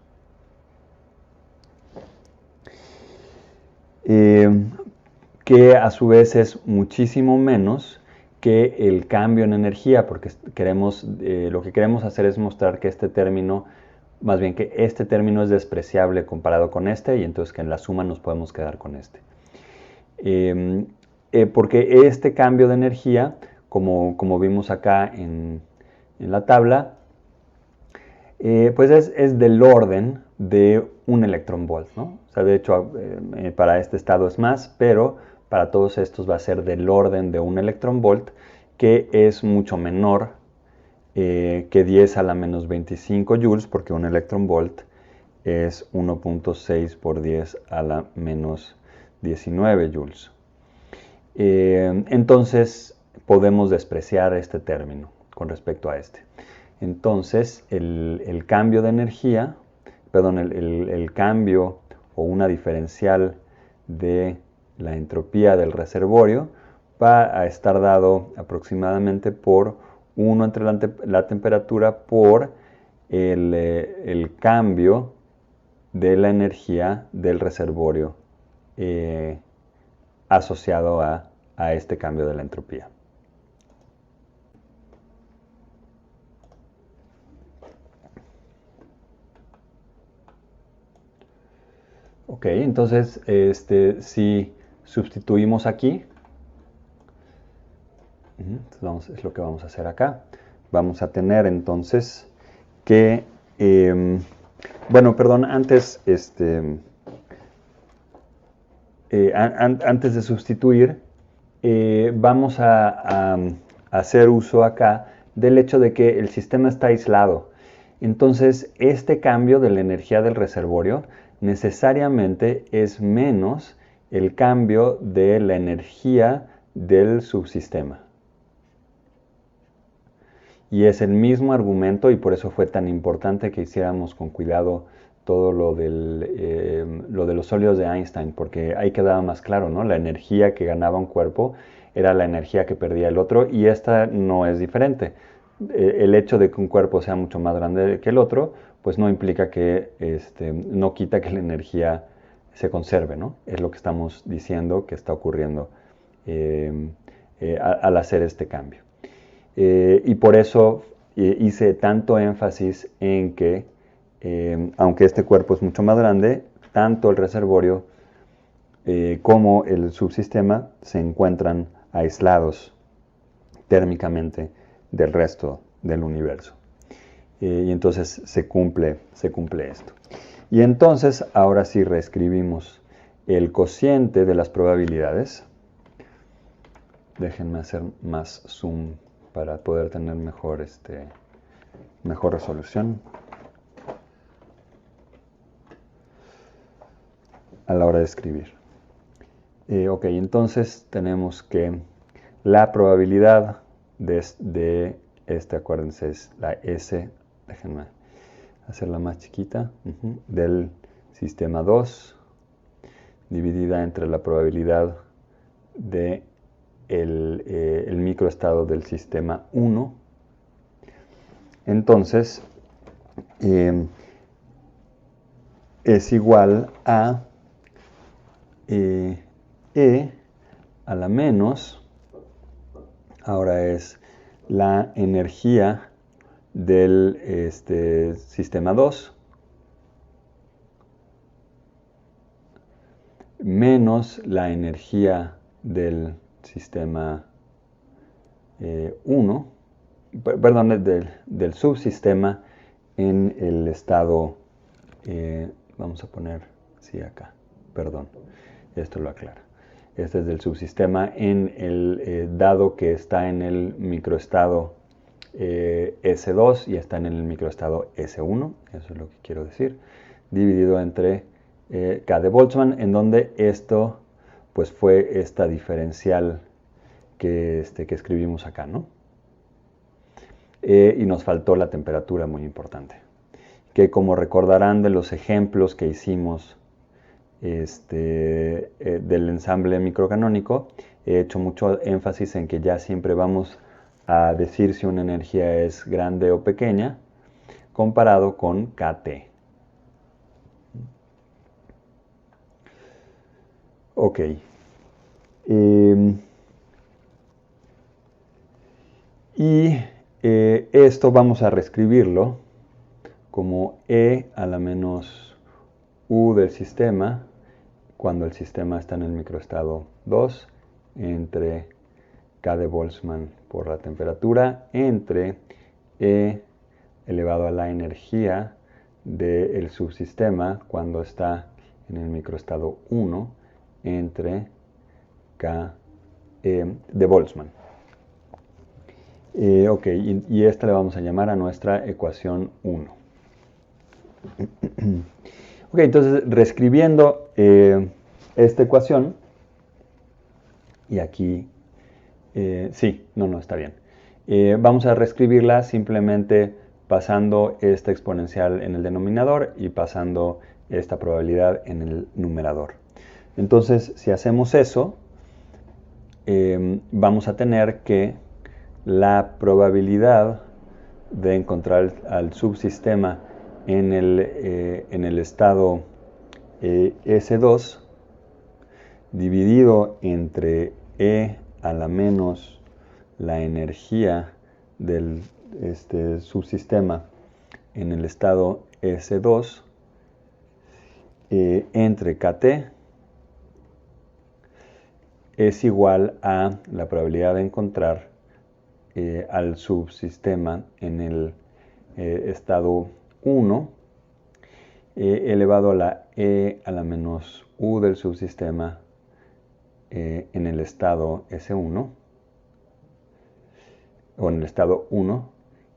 Que a su vez es muchísimo menos que el cambio en energía, porque lo que queremos hacer es mostrar que este término más bien que este término es despreciable comparado con este y entonces que en la suma nos podemos quedar con este. Porque este cambio de energía, como vimos acá en la tabla, pues es del orden de un electronvolt, ¿no? O sea, de hecho, para este estado es más, pero para todos estos va a ser del orden de un electronvolt, que es mucho menor que 10 a la menos 25 joules, porque un electronvolt es 1.6 por 10 a la menos 19 joules. Entonces podemos despreciar este término con respecto a este. Entonces el cambio de energía, perdón, el cambio o una diferencial de la entropía del reservorio va a estar dado aproximadamente por 1 entre la temperatura por el cambio de la energía del reservorio asociado a este cambio de la entropía. Ok, entonces si sustituimos aquí, es lo que vamos a hacer acá. Vamos a tener entonces que, bueno, perdón, antes, antes de sustituir, vamos a hacer uso acá del hecho de que el sistema está aislado. Entonces, este cambio de la energía del reservorio necesariamente es menos el cambio de la energía del subsistema. Y es el mismo argumento y por eso fue tan importante que hiciéramos con cuidado todo lo de los sólidos de Einstein, porque ahí quedaba más claro, ¿no? La energía que ganaba un cuerpo era la energía que perdía el otro y esta no es diferente. El hecho de que un cuerpo sea mucho más grande que el otro, pues no implica que, no quita que la energía se conserve, ¿no? Es lo que estamos diciendo que está ocurriendo al hacer este cambio. Y por eso hice tanto énfasis en que, aunque este cuerpo es mucho más grande, tanto el reservorio como el subsistema se encuentran aislados térmicamente del resto del universo. Y entonces se cumple esto. Y entonces ahora sí reescribimos el cociente de las probabilidades. Déjenme hacer más zoom para poder tener mejor resolución a la hora de escribir. Ok, entonces tenemos que la probabilidad de acuérdense, es la S, déjenme hacerla más chiquita, del sistema 2, dividida entre la probabilidad de el microestado del sistema 1. Entonces, es igual a E a la menos, ahora es la energía del sistema 2 menos la energía del sistema 1, perdón, del subsistema en el estado, vamos a poner, sí, acá, perdón, esto lo aclara. Este es del subsistema en el dado que está en el microestado S2 y está en el microestado S1, eso es lo que quiero decir, dividido entre K de Boltzmann, en donde esto pues fue esta diferencial que escribimos acá, ¿no? Y nos faltó la temperatura, muy importante, que como recordarán de los ejemplos que hicimos del ensamble microcanónico, he hecho mucho énfasis en que ya siempre vamos a decir si una energía es grande o pequeña comparado con KT. Ok. Y esto vamos a reescribirlo como E a la menos U del sistema, cuando el sistema está en el microestado 2, entre K de Boltzmann por la temperatura, entre E elevado a la energía del subsistema cuando está en el microestado 1, entre K de Boltzmann. Ok, y esta le vamos a llamar a nuestra ecuación 1. Ok, entonces reescribiendo esta ecuación, y aquí, está bien. Vamos a reescribirla simplemente pasando esta exponencial en el denominador y pasando esta probabilidad en el numerador. Entonces, si hacemos eso, vamos a tener que la probabilidad de encontrar al subsistema en el estado S2 dividido entre E a la menos la energía del subsistema en el estado S2 entre KT es igual a la probabilidad de encontrar al subsistema en el estado 1 elevado a la E a la menos U del subsistema en el estado S1 o en el estado 1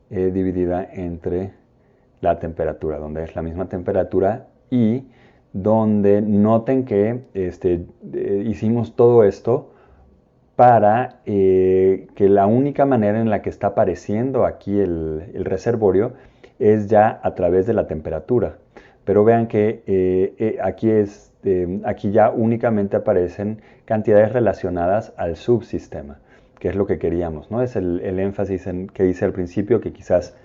dividida entre la temperatura, donde es la misma temperatura y donde noten que hicimos todo esto para que la única manera en la que está apareciendo aquí el reservorio es ya a través de la temperatura. Pero vean que aquí ya únicamente aparecen cantidades relacionadas al subsistema, que es lo que queríamos, ¿no? Es el énfasis que hice al principio, que quizás,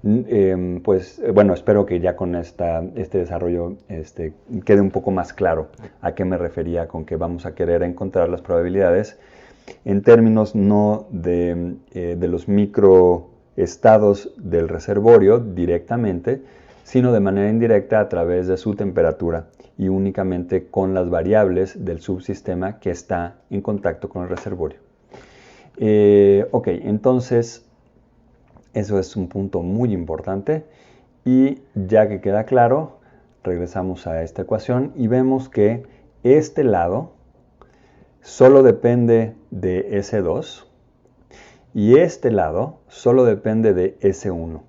espero que ya con este desarrollo quede un poco más claro a qué me refería con que vamos a querer encontrar las probabilidades en términos no de los microestados del reservorio directamente, sino de manera indirecta a través de su temperatura y únicamente con las variables del subsistema que está en contacto con el reservorio. Ok, entonces eso es un punto muy importante y ya que queda claro, regresamos a esta ecuación y vemos que este lado solo depende de S2 y este lado solo depende de S1.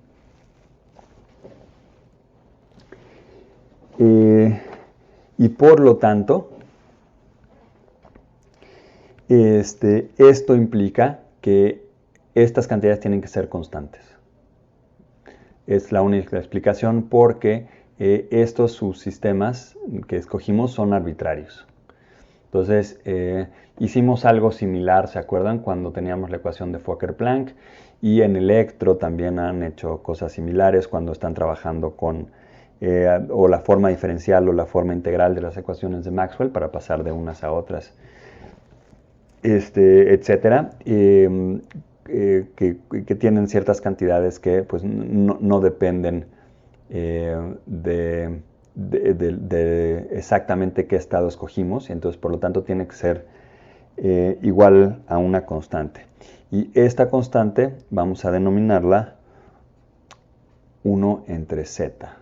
Y por lo tanto, esto implica que estas cantidades tienen que ser constantes. Es la única explicación porque estos subsistemas que escogimos son arbitrarios. Entonces, hicimos algo similar, ¿se acuerdan? Cuando teníamos la ecuación de Fokker-Planck, y en Electro también han hecho cosas similares cuando están trabajando con o la forma diferencial o la forma integral de las ecuaciones de Maxwell para pasar de unas a otras, etcétera, que tienen ciertas cantidades que pues, no dependen de exactamente qué estado escogimos, y entonces por lo tanto tiene que ser igual a una constante. Y esta constante vamos a denominarla 1 entre z,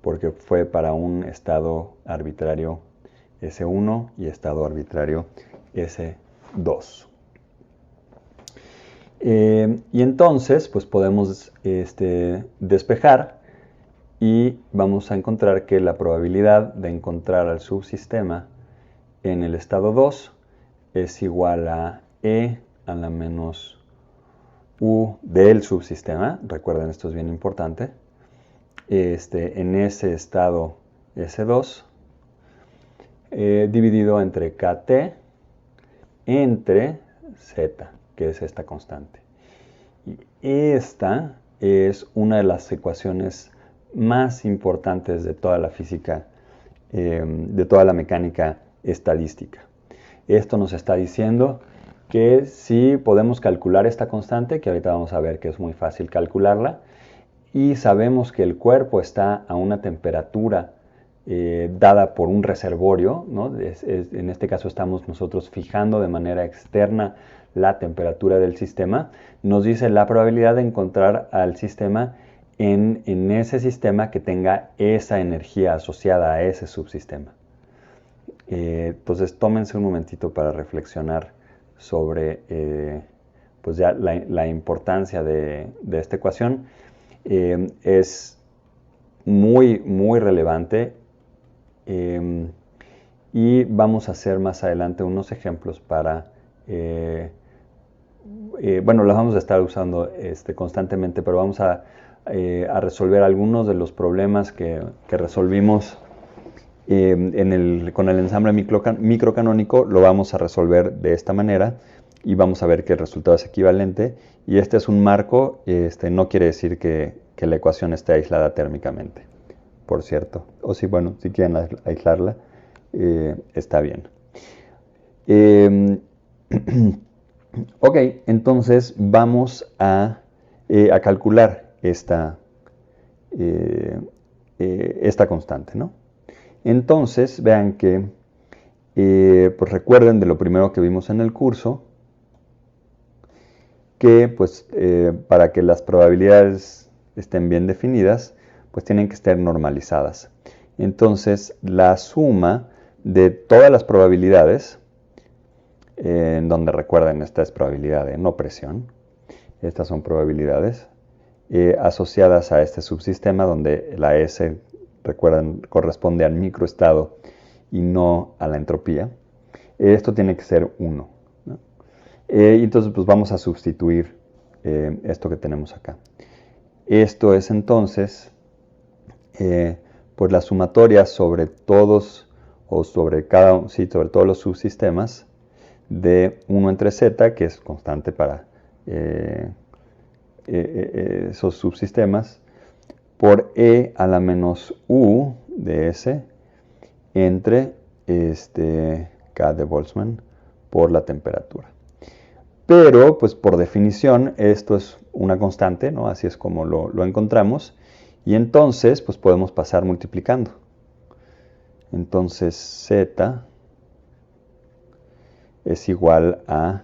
porque fue para un estado arbitrario S1 y estado arbitrario S2. Y entonces, pues podemos despejar y vamos a encontrar que la probabilidad de encontrar al subsistema en el estado 2 es igual a E a la menos U del subsistema. Recuerden, esto es bien importante. En ese estado S2 dividido entre KT entre Z, que es esta constante. Y esta es una de las ecuaciones más importantes de toda la física, de toda la mecánica estadística. Esto nos está diciendo que sí podemos calcular esta constante, que ahorita vamos a ver que es muy fácil calcularla, y sabemos que el cuerpo está a una temperatura dada por un reservorio, ¿no? En este caso estamos nosotros fijando de manera externa la temperatura del sistema, nos dice la probabilidad de encontrar al sistema en ese sistema que tenga esa energía asociada a ese subsistema. Entonces tómense un momentito para reflexionar sobre pues ya la importancia de esta ecuación. Es muy, muy relevante y vamos a hacer más adelante unos ejemplos para, bueno, los vamos a estar usando constantemente, pero vamos a resolver algunos de los problemas que resolvimos con el ensamble microcanónico. Lo vamos a resolver de esta manera y vamos a ver que el resultado es equivalente. Y este es un marco, no quiere decir que la ecuación esté aislada térmicamente, por cierto. O si, bueno, si quieren aislarla, está bien. Ok, entonces vamos a calcular esta constante, ¿no? Entonces, vean que, pues recuerden de lo primero que vimos en el curso, que pues para que las probabilidades estén bien definidas, pues tienen que estar normalizadas. Entonces, la suma de todas las probabilidades, en donde recuerden, esta es probabilidad de no presión, estas son probabilidades asociadas a este subsistema, donde la S, recuerden, corresponde al microestado y no a la entropía. Esto tiene que ser 1. ¿no? Entonces, pues vamos a sustituir esto que tenemos acá. Esto es entonces, pues la sumatoria sobre todos, o sobre sobre todos los subsistemas de 1 entre z, que es constante para esos subsistemas, por e a la menos u de s entre k de Boltzmann por la temperatura. Pero, pues por definición, esto es una constante, ¿no? Así es como lo encontramos. Y entonces, pues podemos pasar multiplicando. Entonces, z es igual a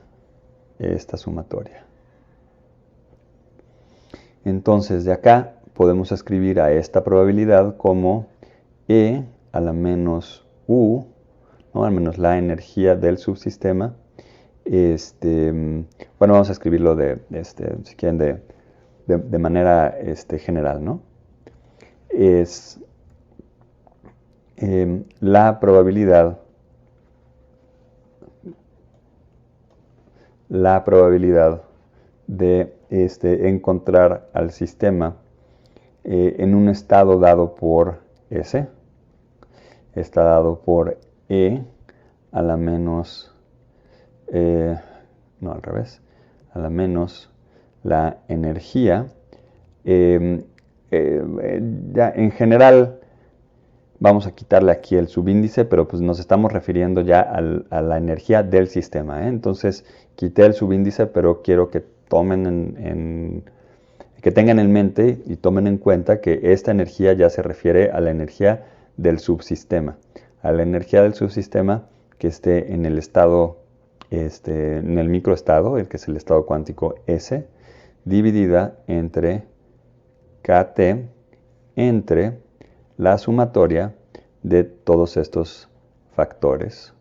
esta sumatoria. Entonces, de acá podemos escribir a esta probabilidad como e a la menos u, ¿no? Al menos la energía del subsistema. Bueno, vamos a escribirlo si quieren, de manera general, ¿no? Es la probabilidad de encontrar al sistema en un estado dado por S, está dado por E a la menos, no al revés, a la menos la energía. Ya en general vamos a quitarle aquí el subíndice, pero pues nos estamos refiriendo ya a la energía del sistema. Entonces quité el subíndice, pero quiero que tomen que tengan en mente y tomen en cuenta que esta energía ya se refiere a la energía del subsistema, a la energía del subsistema que esté en el estado, en el microestado, el que es el estado cuántico S, dividida entre KT entre la sumatoria de todos estos factores.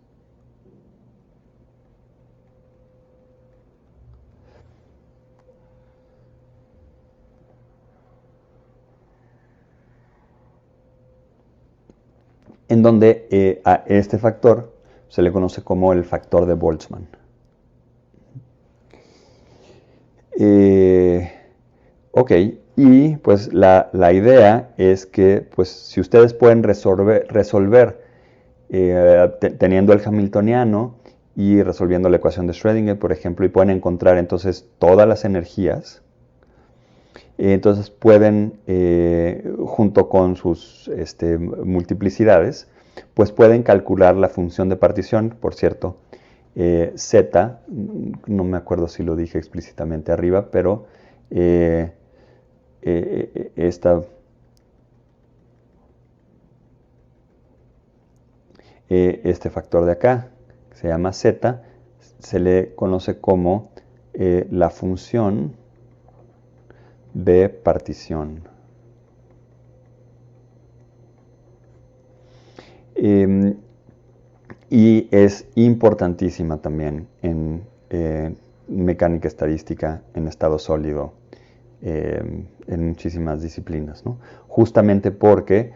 En donde a este factor se le conoce como el factor de Boltzmann. Ok, y pues la idea es que pues, si ustedes pueden resolver teniendo el hamiltoniano y resolviendo la ecuación de Schrödinger, por ejemplo, y pueden encontrar entonces todas las energías, entonces pueden, junto con sus multiplicidades, pues pueden calcular la función de partición. Por cierto, Z, no me acuerdo si lo dije explícitamente arriba, pero este factor de acá, que se llama Z, se le conoce como la función de partición. Y es importantísima también en mecánica estadística en estado sólido, en muchísimas disciplinas, ¿no? Justamente porque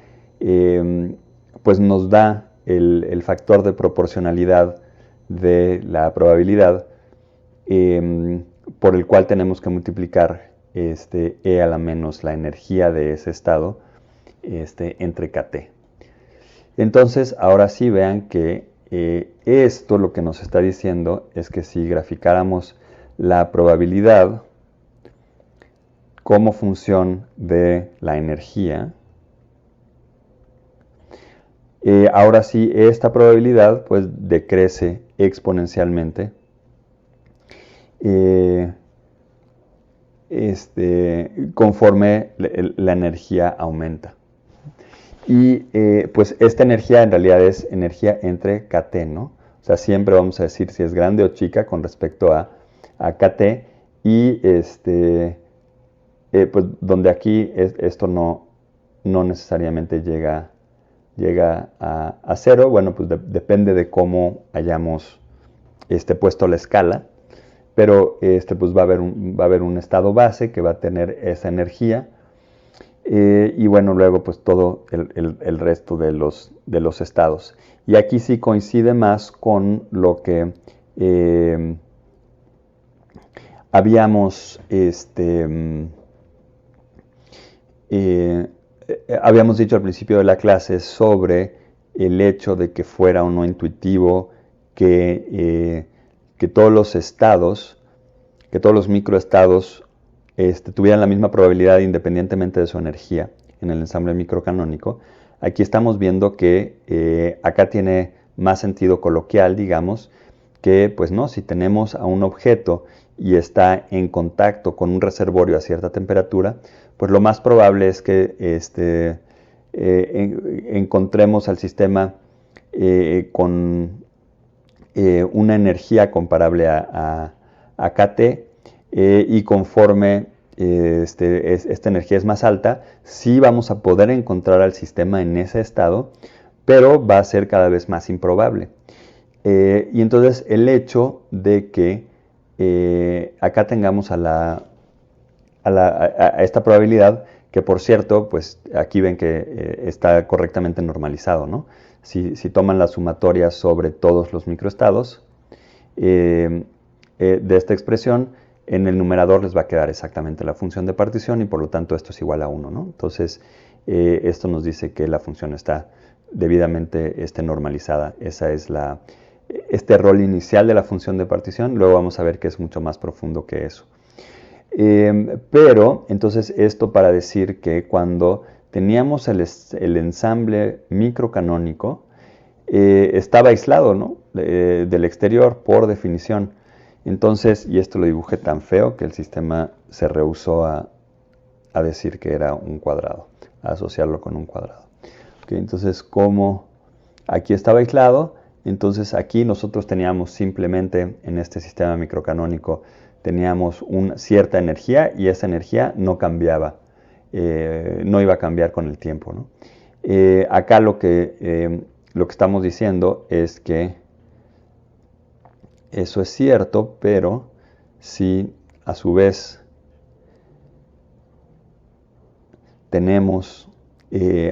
pues nos da el factor de proporcionalidad de la probabilidad por el cual tenemos que multiplicar E a la menos la energía de ese estado entre KT. Entonces, ahora sí vean que esto lo que nos está diciendo es que si graficáramos la probabilidad como función de la energía, ahora sí esta probabilidad pues decrece exponencialmente conforme la energía aumenta. Y pues esta energía en realidad es energía entre KT, ¿no? O sea, siempre vamos a decir si es grande o chica con respecto a KT. Y pues donde aquí esto no necesariamente llega a cero. Bueno, pues depende de cómo hayamos puesto la escala. Pero pues va a haber un estado base que va a tener esa energía. Y bueno, luego pues todo el resto de los estados. Y aquí sí coincide más con lo que habíamos habíamos dicho al principio de la clase sobre el hecho de que fuera o no intuitivo que todos los estados, que todos los microestados tuvieran la misma probabilidad independientemente de su energía en el ensamble microcanónico. Aquí estamos viendo que acá tiene más sentido coloquial, digamos, que pues no, si tenemos a un objeto y está en contacto con un reservorio a cierta temperatura, pues lo más probable es que encontremos al sistema con una energía comparable a KT, y conforme esta energía es más alta, sí vamos a poder encontrar al sistema en ese estado, pero va a ser cada vez más improbable. Y entonces el hecho de que acá tengamos a esta probabilidad, que por cierto, pues aquí ven que está correctamente normalizado, ¿no? Si toman la sumatoria sobre todos los microestados de esta expresión, en el numerador les va a quedar exactamente la función de partición y por lo tanto esto es igual a 1, ¿no? Entonces esto nos dice que la función está debidamente normalizada. Esa es este rol inicial de la función de partición. Luego vamos a ver que es mucho más profundo que eso. Pero entonces esto para decir que cuando teníamos el ensamble microcanónico, estaba aislado, ¿no? Del exterior por definición. Entonces, y esto lo dibujé tan feo que el sistema se rehusó a decir que era un cuadrado, a asociarlo con un cuadrado. Okay, entonces, como aquí estaba aislado, entonces aquí nosotros teníamos simplemente en este sistema microcanónico teníamos una cierta energía y esa energía no cambiaba, no iba a cambiar con el tiempo, ¿no? Acá lo que estamos diciendo es que eso es cierto, pero si a su vez tenemos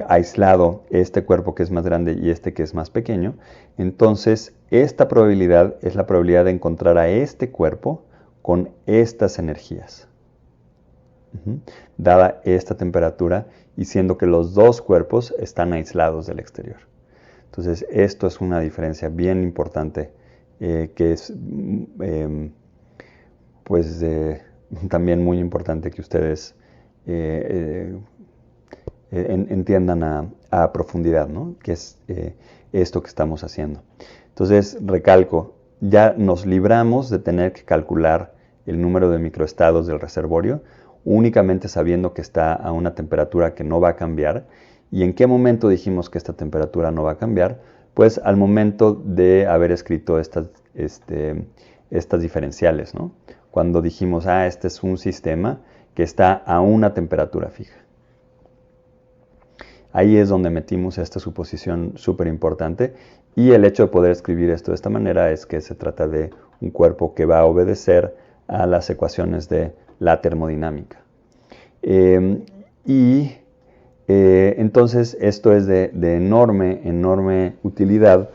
aislado este cuerpo que es más grande y este que es más pequeño, entonces esta probabilidad es la probabilidad de encontrar a este cuerpo con estas energías, dada esta temperatura y siendo que los dos cuerpos están aislados del exterior. Entonces esto es una diferencia bien importante que es pues también muy importante que ustedes entiendan a profundidad, ¿no? Que es esto que estamos haciendo. Entonces recalco, ya nos libramos de tener que calcular el número de microestados del reservorio, únicamente sabiendo que está a una temperatura que no va a cambiar. ¿Y en qué momento dijimos que esta temperatura no va a cambiar? Pues al momento de haber escrito estas diferenciales, ¿no? Cuando dijimos, este es un sistema que está a una temperatura fija. Ahí es donde metimos esta suposición súper importante, y el hecho de poder escribir esto de esta manera es que se trata de un cuerpo que va a obedecer a las ecuaciones de la termodinámica. Entonces esto es de enorme utilidad,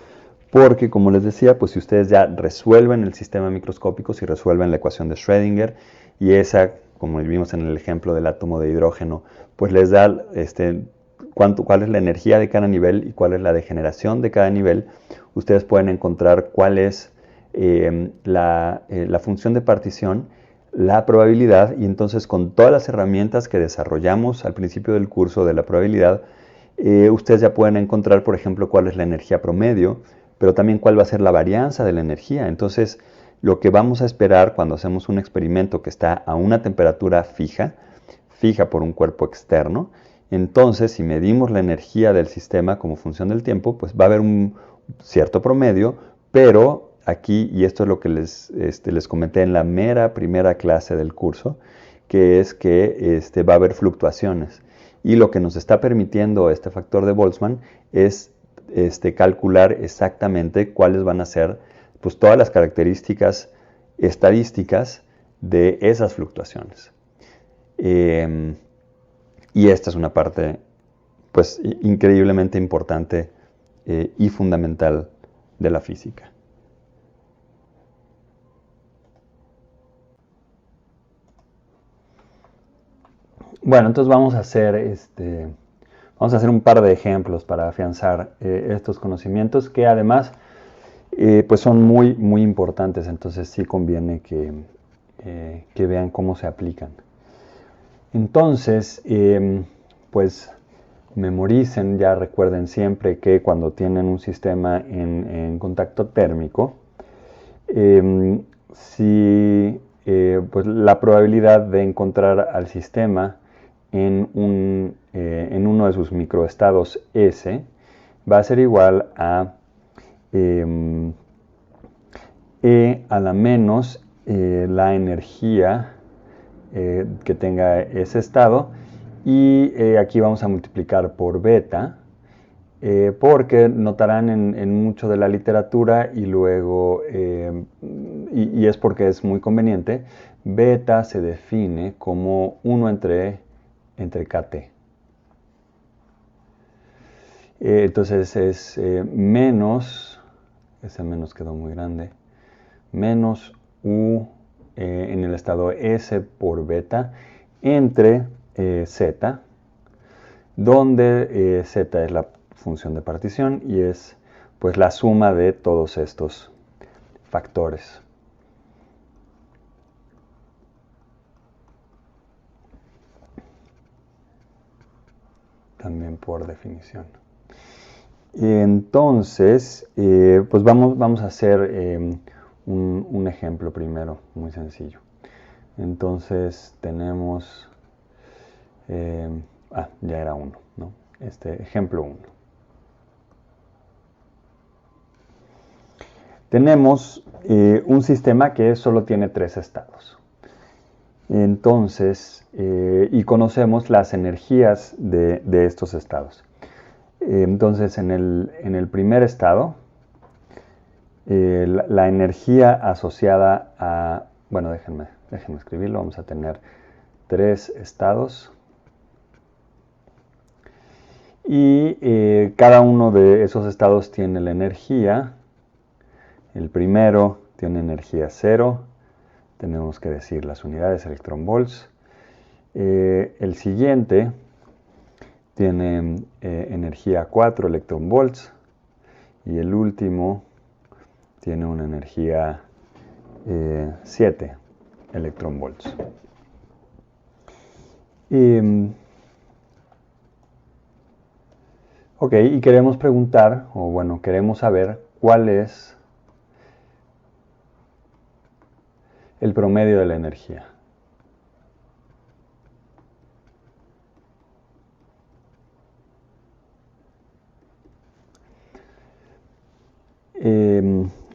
porque como les decía, pues si ustedes ya resuelven el sistema microscópico, si resuelven la ecuación de Schrödinger, y esa, como vimos en el ejemplo del átomo de hidrógeno, pues les da cuál es la energía de cada nivel y cuál es la degeneración de cada nivel, ustedes pueden encontrar cuál es la función de partición, la probabilidad, y entonces con todas las herramientas que desarrollamos al principio del curso de la probabilidad, ustedes ya pueden encontrar, por ejemplo, cuál es la energía promedio, pero también cuál va a ser la varianza de la energía. Entonces, lo que vamos a esperar cuando hacemos un experimento que está a una temperatura fija por un cuerpo externo, entonces si medimos la energía del sistema como función del tiempo, pues va a haber un cierto promedio, pero aquí, y esto es lo que les comenté en la mera primera clase del curso, que es que va a haber fluctuaciones. Y lo que nos está permitiendo este factor de Boltzmann es calcular exactamente cuáles van a ser pues, todas las características estadísticas de esas fluctuaciones. Y esta es una parte pues, increíblemente importante y fundamental de la física. Bueno, entonces vamos a hacer un par de ejemplos para afianzar estos conocimientos que además pues son muy importantes, entonces sí conviene que vean cómo se aplican. Entonces, pues memoricen, ya recuerden siempre que cuando tienen un sistema en contacto térmico, pues la probabilidad de encontrar al sistema en uno de sus microestados S va a ser igual a E a la menos la energía que tenga ese estado, y aquí vamos a multiplicar por beta, porque notarán en mucho de la literatura y luego, y es porque es muy conveniente, beta se define como 1 entre KT. Entonces es menos, ese menos quedó muy grande, menos U en el estado S por beta entre Z, donde Z es la función de partición y es pues la suma de todos estos factores. También por definición. Y entonces, pues vamos a hacer un ejemplo primero, muy sencillo. Entonces tenemos, ya era uno, ¿no? Ejemplo 1. Tenemos un sistema que solo tiene 3 estados. Entonces, y conocemos las energías de estos estados. Entonces, en el primer estado, la energía asociada a, bueno, déjenme escribirlo, vamos a tener 3 estados. Y cada uno de esos estados tiene la energía. El primero tiene energía 0, tenemos que decir las unidades electronvolts. El siguiente tiene energía 4 electronvolts y el último tiene una energía 7 electronvolts. Ok, y queremos preguntar, o bueno, queremos saber cuál es el promedio de la energía.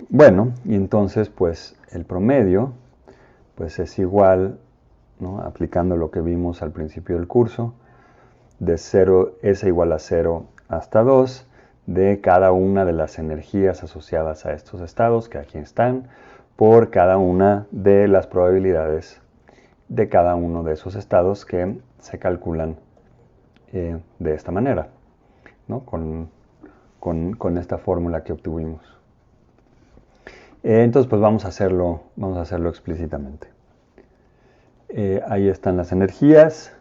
Bueno, y entonces pues el promedio pues es igual, ¿no?, aplicando lo que vimos al principio del curso, de 0 S igual a 0 hasta 2 de cada una de las energías asociadas a estos estados que aquí están por cada una de las probabilidades de cada uno de esos estados que se calculan de esta manera, ¿no?, con esta fórmula que obtuvimos. Entonces pues vamos a hacerlo explícitamente. Ahí están las energías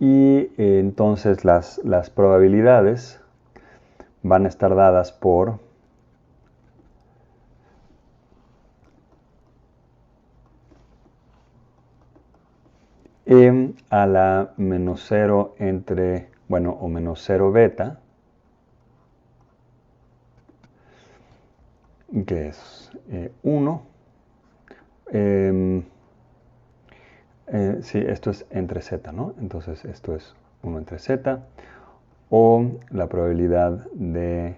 y entonces las probabilidades van a estar dadas por E a la menos 0 entre, bueno, o menos 0 beta, que es 1. Sí, esto es entre z, ¿no? Entonces esto es 1 entre z, o la probabilidad de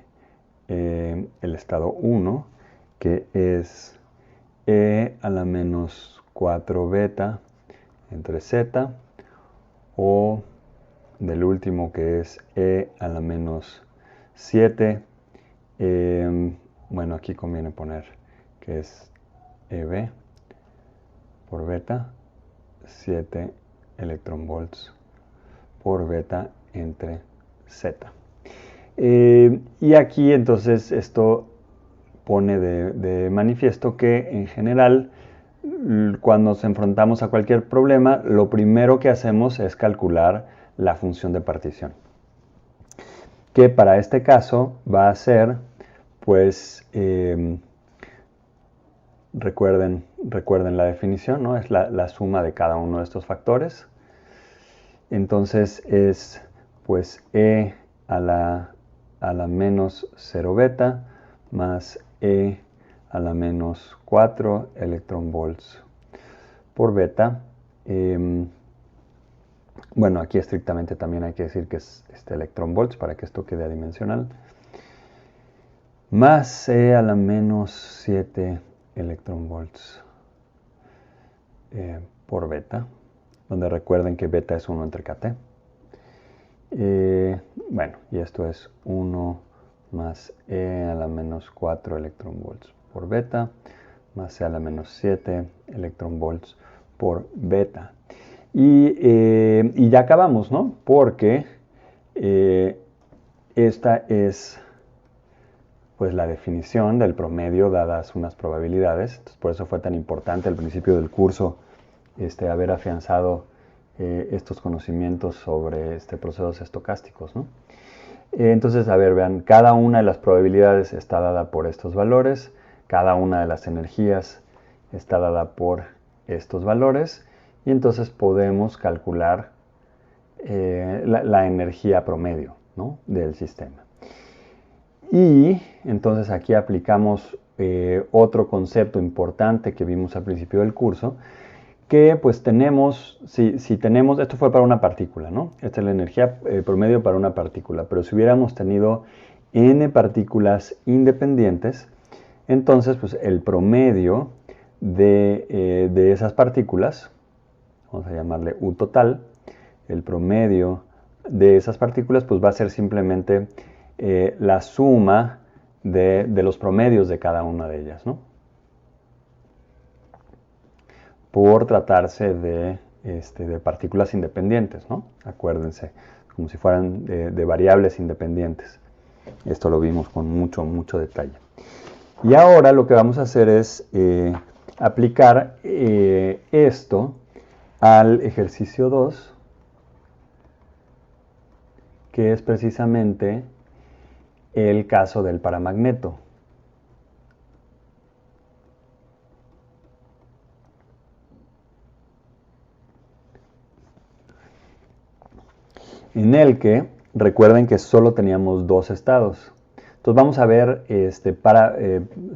el estado 1, que es e a la menos 4 beta entre z, o del último, que es e a la menos 7. Bueno, aquí conviene poner que es EB por beta, 7 electronvolts por beta entre z. Y aquí entonces esto pone de manifiesto que en general cuando nos enfrentamos a cualquier problema, lo primero que hacemos es calcular la función de partición, que para este caso va a ser, pues, recuerden la definición, ¿no? Es la suma de cada uno de estos factores. Entonces es, pues, E a la menos 0 beta más E a la menos 4 electronvolts por beta. Bueno, aquí estrictamente también hay que decir que es electronvolts para que esto quede adimensional. Más E a la menos 7 electronvolts por beta, donde recuerden que beta es 1 entre kT. Bueno, y esto es 1 más E a la menos 4 electronvolts por beta, más E a la menos 7 electronvolts por beta. Y ya acabamos, ¿no? Porque esta es, pues, la definición del promedio dadas unas probabilidades. Entonces, por eso fue tan importante al principio del curso haber afianzado estos conocimientos sobre procesos estocásticos, ¿no? Entonces, a ver, vean, cada una de las probabilidades está dada por estos valores, cada una de las energías está dada por estos valores, y entonces podemos calcular la energía promedio, ¿no?, del sistema. Y entonces aquí aplicamos otro concepto importante que vimos al principio del curso, que pues tenemos, si tenemos, esto fue para una partícula, ¿no? Esta es la energía promedio para una partícula, pero si hubiéramos tenido n partículas independientes, entonces pues el promedio de esas partículas, vamos a llamarle U total, el promedio de esas partículas pues va a ser simplemente la suma de los promedios de cada una de ellas, ¿no?, por tratarse de partículas independientes, ¿no? Acuérdense, como si fueran de variables independientes. Esto lo vimos con mucho detalle. Y ahora lo que vamos a hacer es aplicar esto al ejercicio 2, que es precisamente el caso del paramagneto. En el que, recuerden que solo teníamos dos estados. Entonces vamos a ver,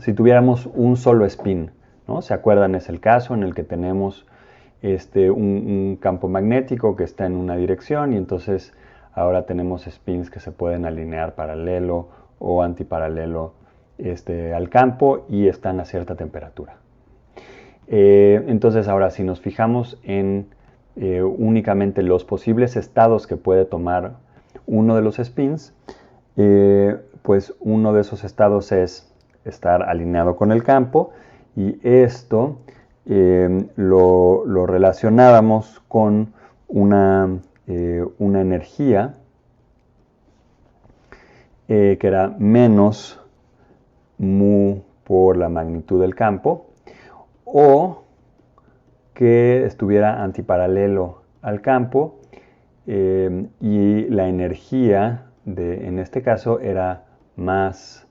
si tuviéramos un solo spin, ¿no? ¿Se acuerdan? Es el caso en el que tenemos un campo magnético que está en una dirección y entonces ahora tenemos spins que se pueden alinear paralelo o antiparalelo al campo y están a cierta temperatura. Entonces ahora si nos fijamos en únicamente los posibles estados que puede tomar uno de los spins, pues uno de esos estados es estar alineado con el campo y esto lo relacionábamos con una energía que era menos mu por la magnitud del campo o que estuviera antiparalelo al campo y la energía en este caso era más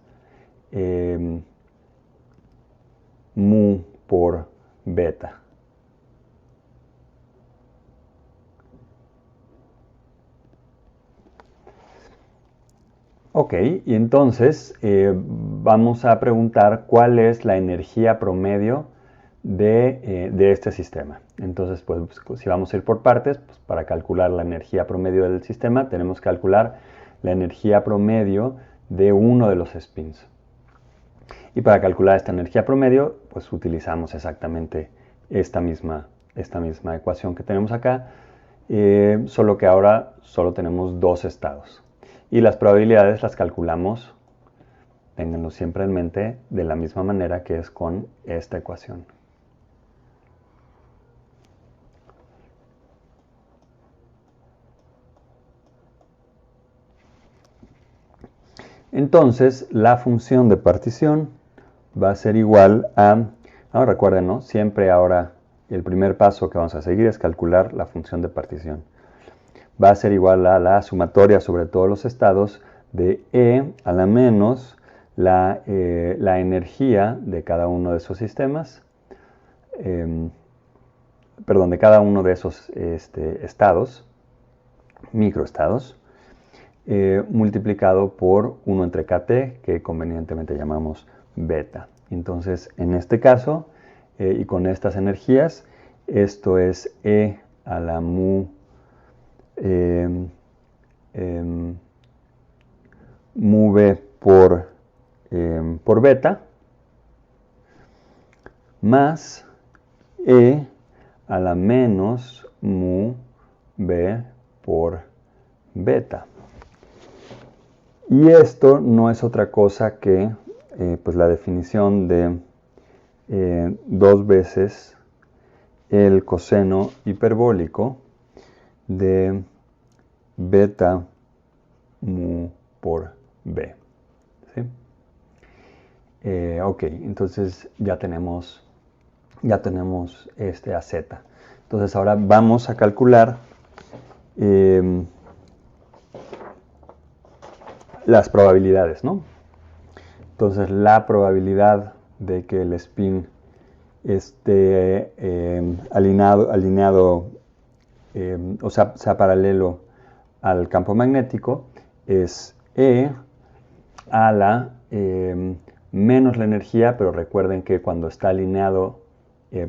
mu por beta. Ok, y entonces vamos a preguntar cuál es la energía promedio de este sistema. Entonces, pues si vamos a ir por partes, pues, para calcular la energía promedio del sistema tenemos que calcular la energía promedio de uno de los spins. Y para calcular esta energía promedio, pues utilizamos exactamente esta misma ecuación que tenemos acá, solo que ahora solo tenemos dos estados. Y las probabilidades las calculamos, ténganlo siempre en mente, de la misma manera que es con esta ecuación. Entonces, la función de partición va a ser igual a, ahora recuerden, ¿no? Siempre ahora el primer paso que vamos a seguir es calcular la función de partición. Va a ser igual a la sumatoria sobre todos los estados de E a la menos la energía de cada uno de esos sistemas, perdón, de cada uno de esos estados, microestados, multiplicado por 1 entre kT, que convenientemente llamamos beta. Entonces, en este caso, y con estas energías, esto es E a la mu mu b por beta, más E a la menos mu b por beta. Y esto no es otra cosa que pues la definición de 2 veces el coseno hiperbólico de beta mu por b. ¿Sí? Ok, entonces ya tenemos a z. Entonces ahora vamos a calcular las probabilidades, ¿no? Entonces la probabilidad de que el spin esté alineado o sea paralelo al campo magnético es E a la menos la energía, pero recuerden que cuando está alineado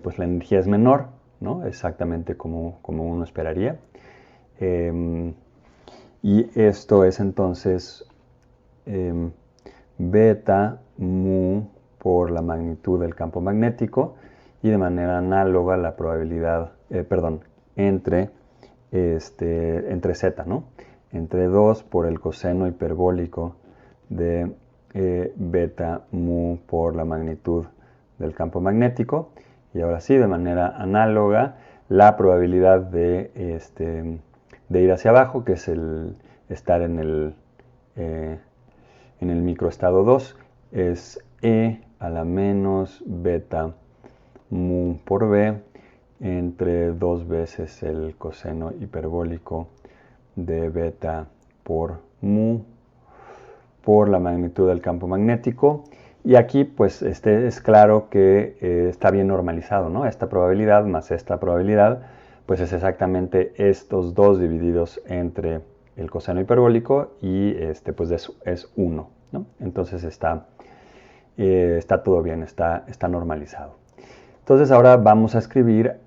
pues la energía es menor, ¿no? Exactamente como uno esperaría. Y esto es entonces beta mu por la magnitud del campo magnético y de manera análoga la probabilidad, entre z, ¿no? Entre 2 por el coseno hiperbólico de beta mu por la magnitud del campo magnético. Y ahora sí, de manera análoga, la probabilidad de ir hacia abajo, que es el estar en el microestado 2, es E a la menos beta mu por B entre 2 veces el coseno hiperbólico de beta por mu por la magnitud del campo magnético. Y aquí pues es claro que está bien normalizado, ¿no? Esta probabilidad más esta probabilidad pues es exactamente estos dos divididos entre el coseno hiperbólico y pues es 1, ¿no? Entonces está todo bien, está normalizado. Entonces ahora vamos a escribir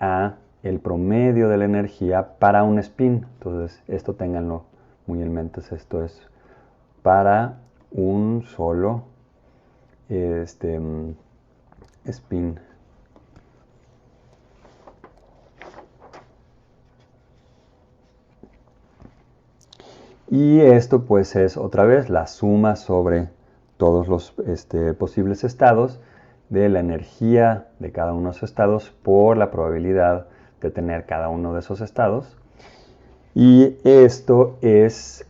el promedio de la energía para un spin. Entonces esto ténganlo muy en mente. Esto es para un solo spin. Y esto pues es otra vez la suma sobre todos los posibles estados de la energía de cada uno de esos estados por la probabilidad de tener cada uno de esos estados. Y esto es,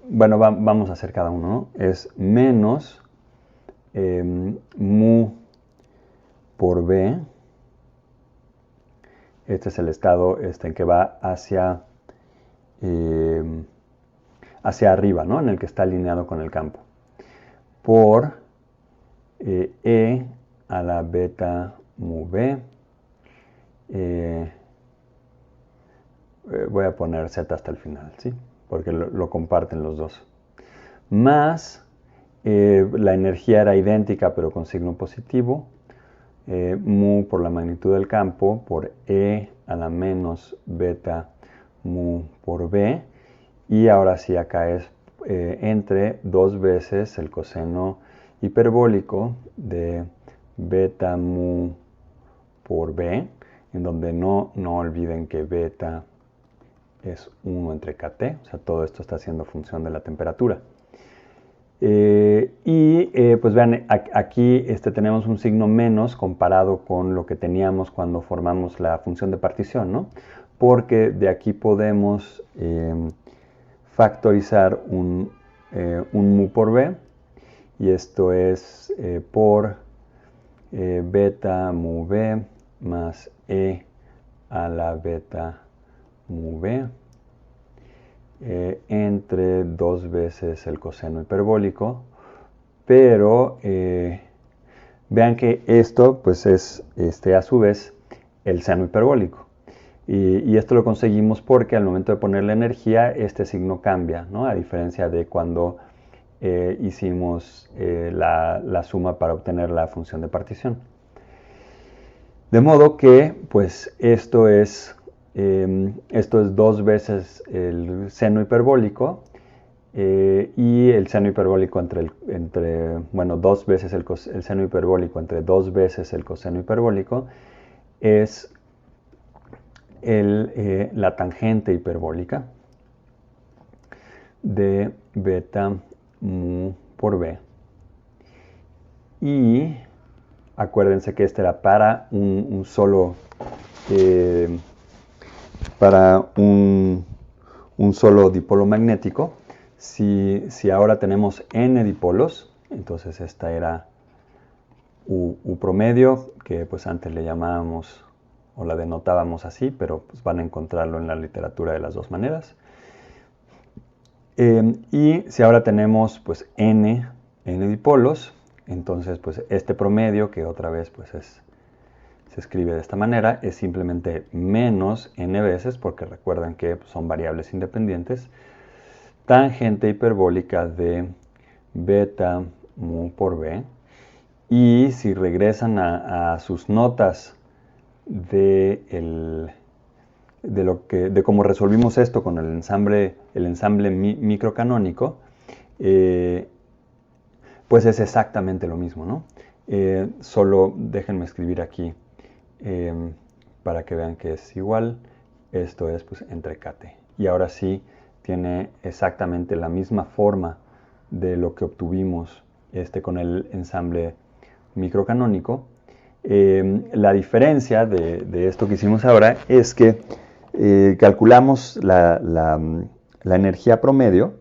bueno, vamos a hacer cada uno, ¿no? Es menos mu por b. Este es el estado en que va hacia arriba, ¿no? En el que está alineado con el campo. Por e a la beta mu b. Voy a poner z hasta el final, ¿sí? Porque lo comparten los dos. Más la energía era idéntica pero con signo positivo. Mu por la magnitud del campo por e a la menos beta mu por b. Y ahora sí acá es entre 2 veces el coseno hiperbólico de beta mu por b, en donde no olviden que beta es 1 entre kt, o sea, todo esto está haciendo función de la temperatura. Pues vean, aquí tenemos un signo menos comparado con lo que teníamos cuando formamos la función de partición, ¿no? Porque de aquí podemos factorizar un mu por b, y esto es por beta mu b más e a la beta mu b entre 2 veces el coseno hiperbólico, pero vean que esto pues es a su vez el seno hiperbólico. Y esto lo conseguimos porque al momento de poner la energía, este signo cambia, ¿no? A diferencia de cuando hicimos la suma para obtener la función de partición. De modo que, pues, esto es 2 veces el seno hiperbólico, y el seno hiperbólico bueno, 2 veces el seno hiperbólico entre 2 veces el coseno hiperbólico es la tangente hiperbólica de beta mu por b. Y acuérdense que este era para un solo dipolo magnético. Si ahora tenemos n dipolos, entonces esta era U promedio, que pues antes le llamábamos o la denotábamos así, pero pues van a encontrarlo en la literatura de las dos maneras. Y si ahora tenemos pues n dipolos, entonces pues este promedio, que otra vez pues se escribe de esta manera, es simplemente menos n veces, porque recuerdan que pues, son variables independientes, tangente hiperbólica de beta mu por b. Y si regresan a sus notas de cómo resolvimos esto con el ensamble microcanónico, pues es exactamente lo mismo, ¿no? Solo déjenme escribir aquí para que vean que es igual. Esto es pues entre kt. Y ahora sí tiene exactamente la misma forma de lo que obtuvimos con el ensamble microcanónico. La diferencia de esto que hicimos ahora es que calculamos la energía promedio,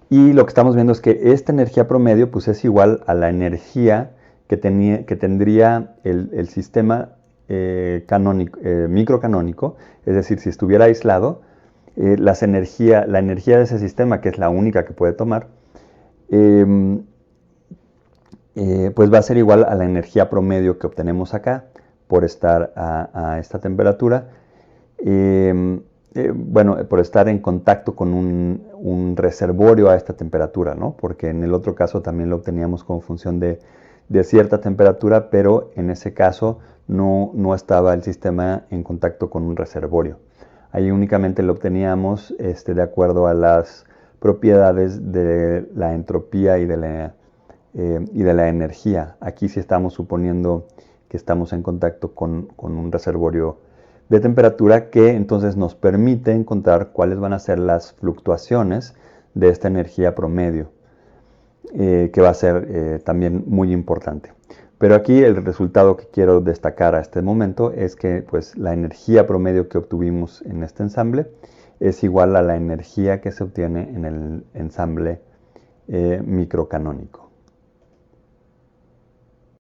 y lo que estamos viendo es que esta energía promedio pues, es igual a la energía que tendría el sistema microcanónico. Es decir, si estuviera aislado, la energía de ese sistema, que es la única que puede tomar, pues va a ser igual a la energía promedio que obtenemos acá por estar a esta temperatura. bueno, por estar en contacto con un reservorio a esta temperatura, ¿no? Porque en el otro caso también lo obteníamos con función de cierta temperatura, pero en ese caso no estaba el sistema en contacto con un reservorio. Ahí únicamente lo obteníamos de acuerdo a las propiedades de la entropía y de la energía. Aquí sí estamos suponiendo que estamos en contacto con un reservorio de temperatura que entonces nos permite encontrar cuáles van a ser las fluctuaciones de esta energía promedio, que va a ser también muy importante. Pero aquí el resultado que quiero destacar a este momento es que pues, la energía promedio que obtuvimos en este ensamble es igual a la energía que se obtiene en el ensamble microcanónico.